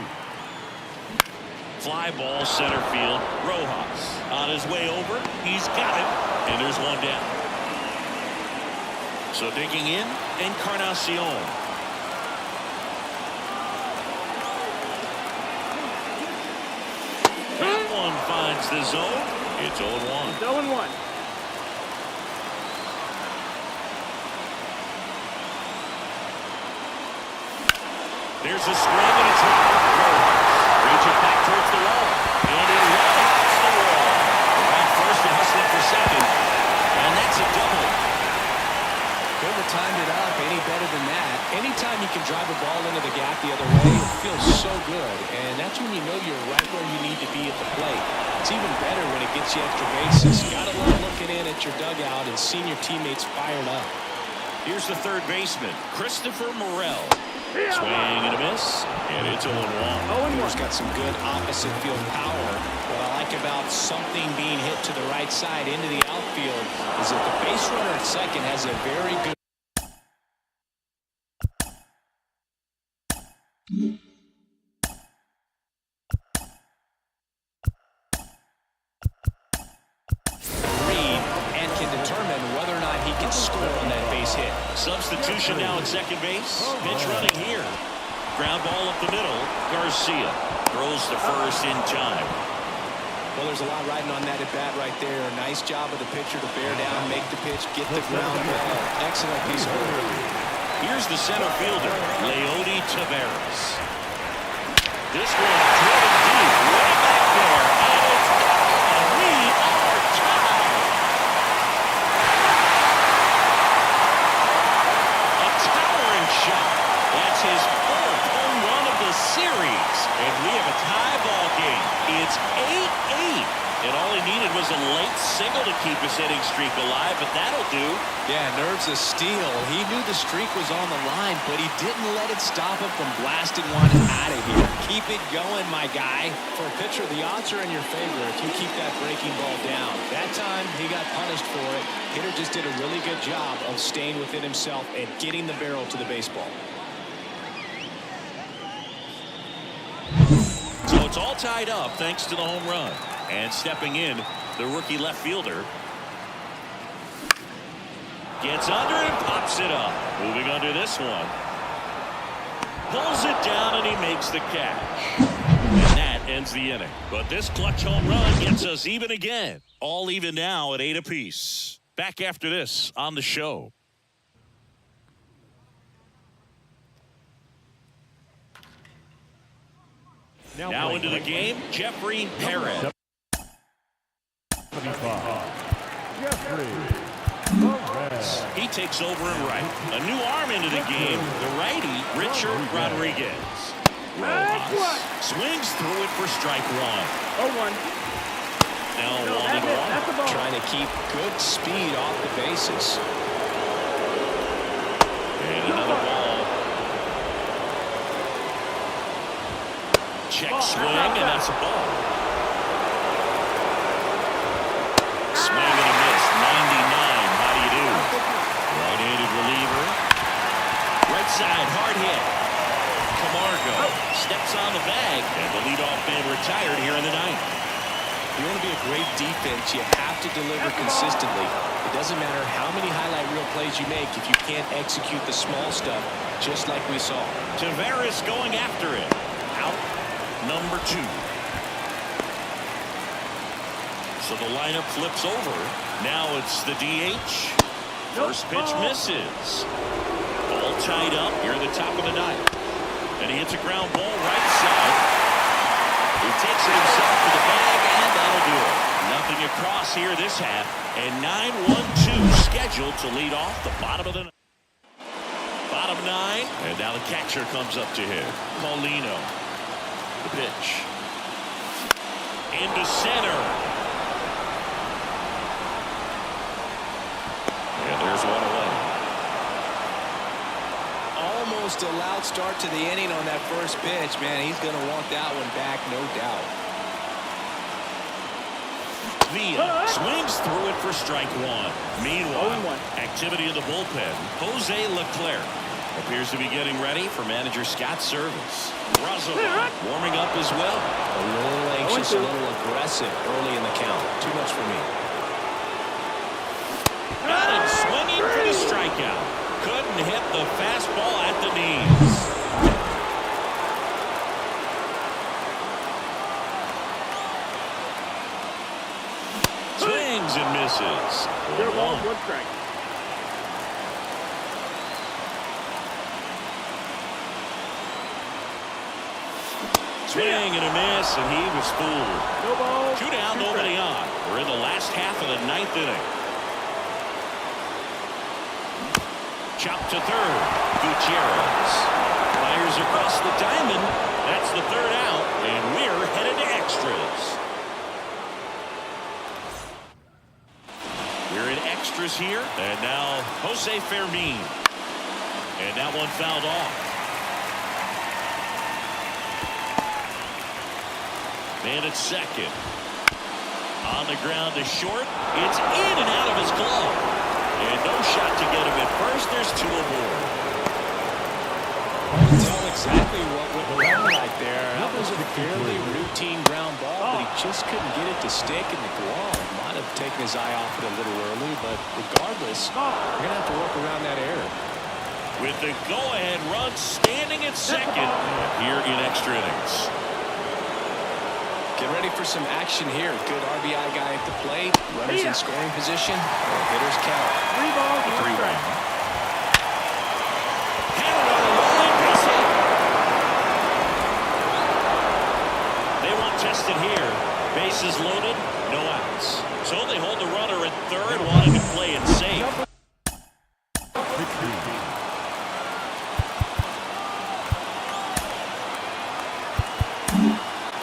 S1: Fly ball center field. Rojas on his way over. He's got it. And there's one down. So digging in, Encarnacion. That one finds the zone. It's 0-1.
S3: 0-1.
S1: There's a swing and it's hit. Reach it back towards the wall. And he hits the wall. Right first and hustling for second. And that's a double.
S2: Couldn't have timed it up any better than that. Anytime you can drive a ball into the gap the other way, it feels so good. And that's when you know you're right where you need to be at the plate. It's even better when it gets you extra bases. You gotta love looking in at your dugout and seeing your teammates fired up.
S1: Here's the third baseman, Christopher Morel. Swing and a miss, and it's 0-1.
S2: He's got some good opposite field power. What I like about something being hit to the right side into the outfield is that the base runner at second has a very good read and can determine whether or not he can score on that base hit.
S1: Substitution now at second base. Pitch running here. Ground ball up the middle. Garcia throws the first in time.
S2: Well, there's a lot riding on that at bat right there. Nice job of the pitcher to bear down, make the pitch, get the ground ball. Excellent piece of work.
S1: Here's the center fielder, Leody Taveras. This one driven deep, way back there, and it's gone. We are tied. A towering shot. That's his 4th home run of the series, and we have a tie ball game. It's 8-8. And all he needed was a late single to keep his hitting streak alive, but that'll do.
S2: Yeah, nerves of steel. He knew the streak was on the line, but he didn't let it stop him from blasting one out of here. Keep it going, my guy. For a pitcher, the odds are in your favor if you keep that breaking ball down. That time, he got punished for it. Hitter just did a really good job of staying within himself and getting the barrel to the baseball.
S1: So it's all tied up thanks to the home run. And stepping in, the rookie left fielder. Gets under and pops it up. Moving under this one. Pulls it down and he makes the catch. And that ends the inning. But this clutch home run gets us even again. All even now at 8 apiece. Back after this on the show. Now into the game, Jeffrey Perez. He takes over and right. A new arm into the game, the righty, Richard Rodriguez. Rojas swings through it for strike one.
S3: 0-1.
S1: Now
S3: No,
S1: 1-1.
S2: Trying to keep good speed off the bases.
S1: And another ball. Check swing, and that's a ball. Swing and a miss, 99. How do you do? Right-handed reliever. Right side, hard hit. Camargo steps on the bag, and the leadoff man retired here in the ninth.
S2: You want to be a great defense, you have to deliver consistently. It doesn't matter how many highlight reel plays you make if you can't execute the small stuff, just like we saw.
S1: Tavares going after it. Out number 2. So the lineup flips over. Now it's the DH. First pitch misses. All tied up here in the top of the ninth. And he hits a ground ball right side. He takes it himself to the bag, and that'll do it. Nothing across here this half. And 9-1-2 scheduled to lead off the bottom of the ninth. Bottom 9. And now the catcher comes up to him. Paulino. The pitch. Into center. And there's one away.
S2: Almost a loud start to the inning on that first pitch. Man, he's going to want that one back, no doubt.
S1: Villa swings through it for strike one. Meanwhile, activity in the bullpen. Jose Leclerc appears to be getting ready for manager Scott's service. Roosevelt warming up as well.
S2: A little anxious, a little aggressive early in the count. Too much for me.
S1: Got him swinging for the strikeout. Couldn't hit the fastball at the knees. Swings and misses.
S3: 1 strike.
S1: Swing and a miss, and he was fooled.
S3: No ball.
S1: 2 down, nobody on. We're in the last half of the ninth inning. Chop to third. Gutierrez fires across the diamond. That's the third out, and we're headed to extras. We're in extras here, and now Jose Fermin. And that one fouled off. Man at second. On the ground to short. It's in and out of his glove. And no shot to get him at first. There's 2 aboard.
S2: Hard to tell exactly what went wrong right there. That was a fairly routine ground ball, but he just couldn't get it to stick in the glove. Might have taken his eye off it a little early, but regardless, you're going to have to work around that error.
S1: With the go-ahead run standing at second here in extra innings.
S2: Get ready for some action here. Good RBI guy at the plate. Runners in scoring position. Hitters count.
S3: 3 balls, 1 strike.
S1: They won't test it here. Bases loaded, no outs. So they hold the runner at third, wanting to play it safe.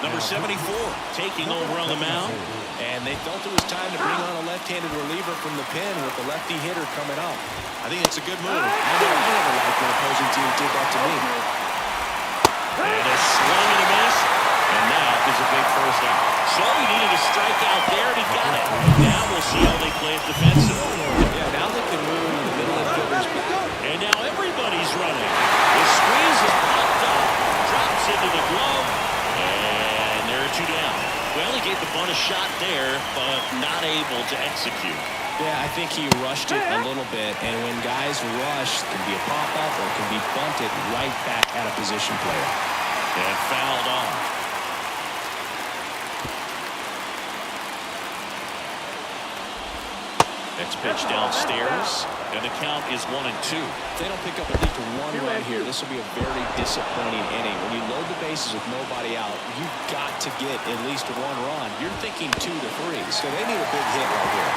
S1: Number 74 taking over on the mound.
S2: And they felt it was time to bring on a left-handed reliever from the pen with the lefty hitter coming up. I think it's a good move. I never liked when opposing team did that to me.
S1: And a swing and a miss. And that is a big first out. So he needed a strikeout there, and he got it. Now we'll see how they play it defensively.
S2: Yeah, now they can move the middle infielders back.
S1: And now everybody's running. The squeeze is popped up. Drops into the glove. And there are 2 down. Well, he gave the bunt a shot there, but not able to execute.
S2: Yeah, I think he rushed it a little bit, and when guys rush, it can be a pop-up or it can be bunted right back at a position player.
S1: And fouled off. Next pitch downstairs, and the count is 1-2.
S2: If they don't pick up at least one run here, this will be a very disappointing inning. When you load the bases with nobody out, you've got to get at least one run. You're thinking 2 to 3, so they need a big hit right here.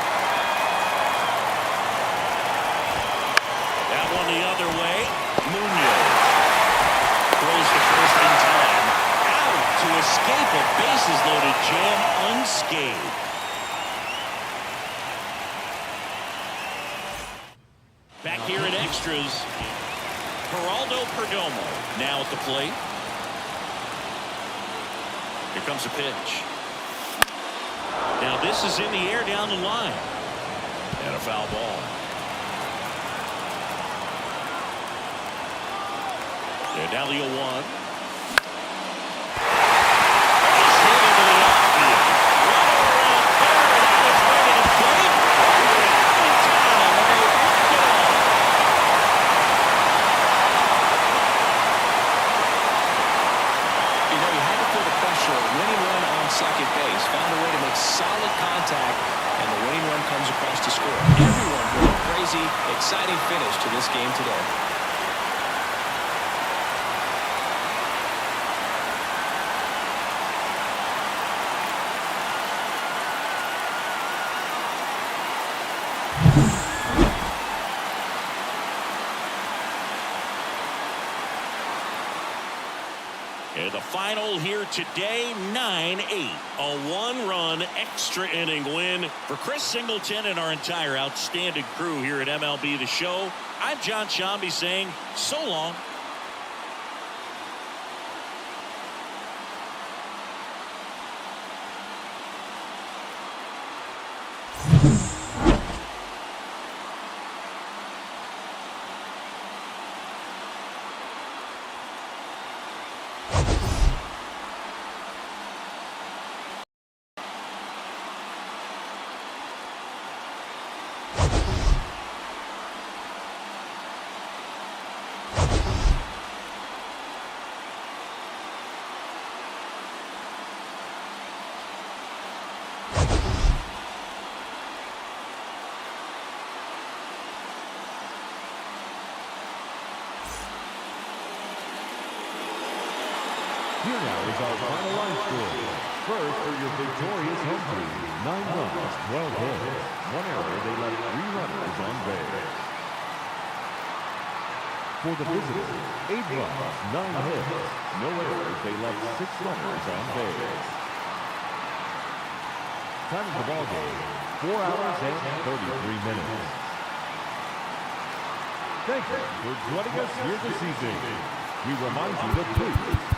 S1: That one the other way. Munoz throws to first in time. Out to escape a bases-loaded jam unscathed. Back here at extras, Geraldo Perdomo now at the plate. Here comes a pitch. Now this is in the air down the line. And a foul ball. And now the 0-1.
S2: Second base, found a way to make solid contact, and the winning run comes across to score. Everyone with a crazy, exciting finish to this game today.
S1: And the final here today, 9-8. A one-run extra inning win for Chris Singleton and our entire outstanding crew here at MLB The Show. I'm John Shambi saying so long.
S4: Here now is our final line score. First for your victorious home team, 9 runs, 12 hits. One error, they left 3 runners on base. For the visitors, 8 runs, 9 hits. No errors, they left 6 runners on base. Time of the ball game, 4 hours and 33 minutes. Thank you for joining us here this evening. We remind you to please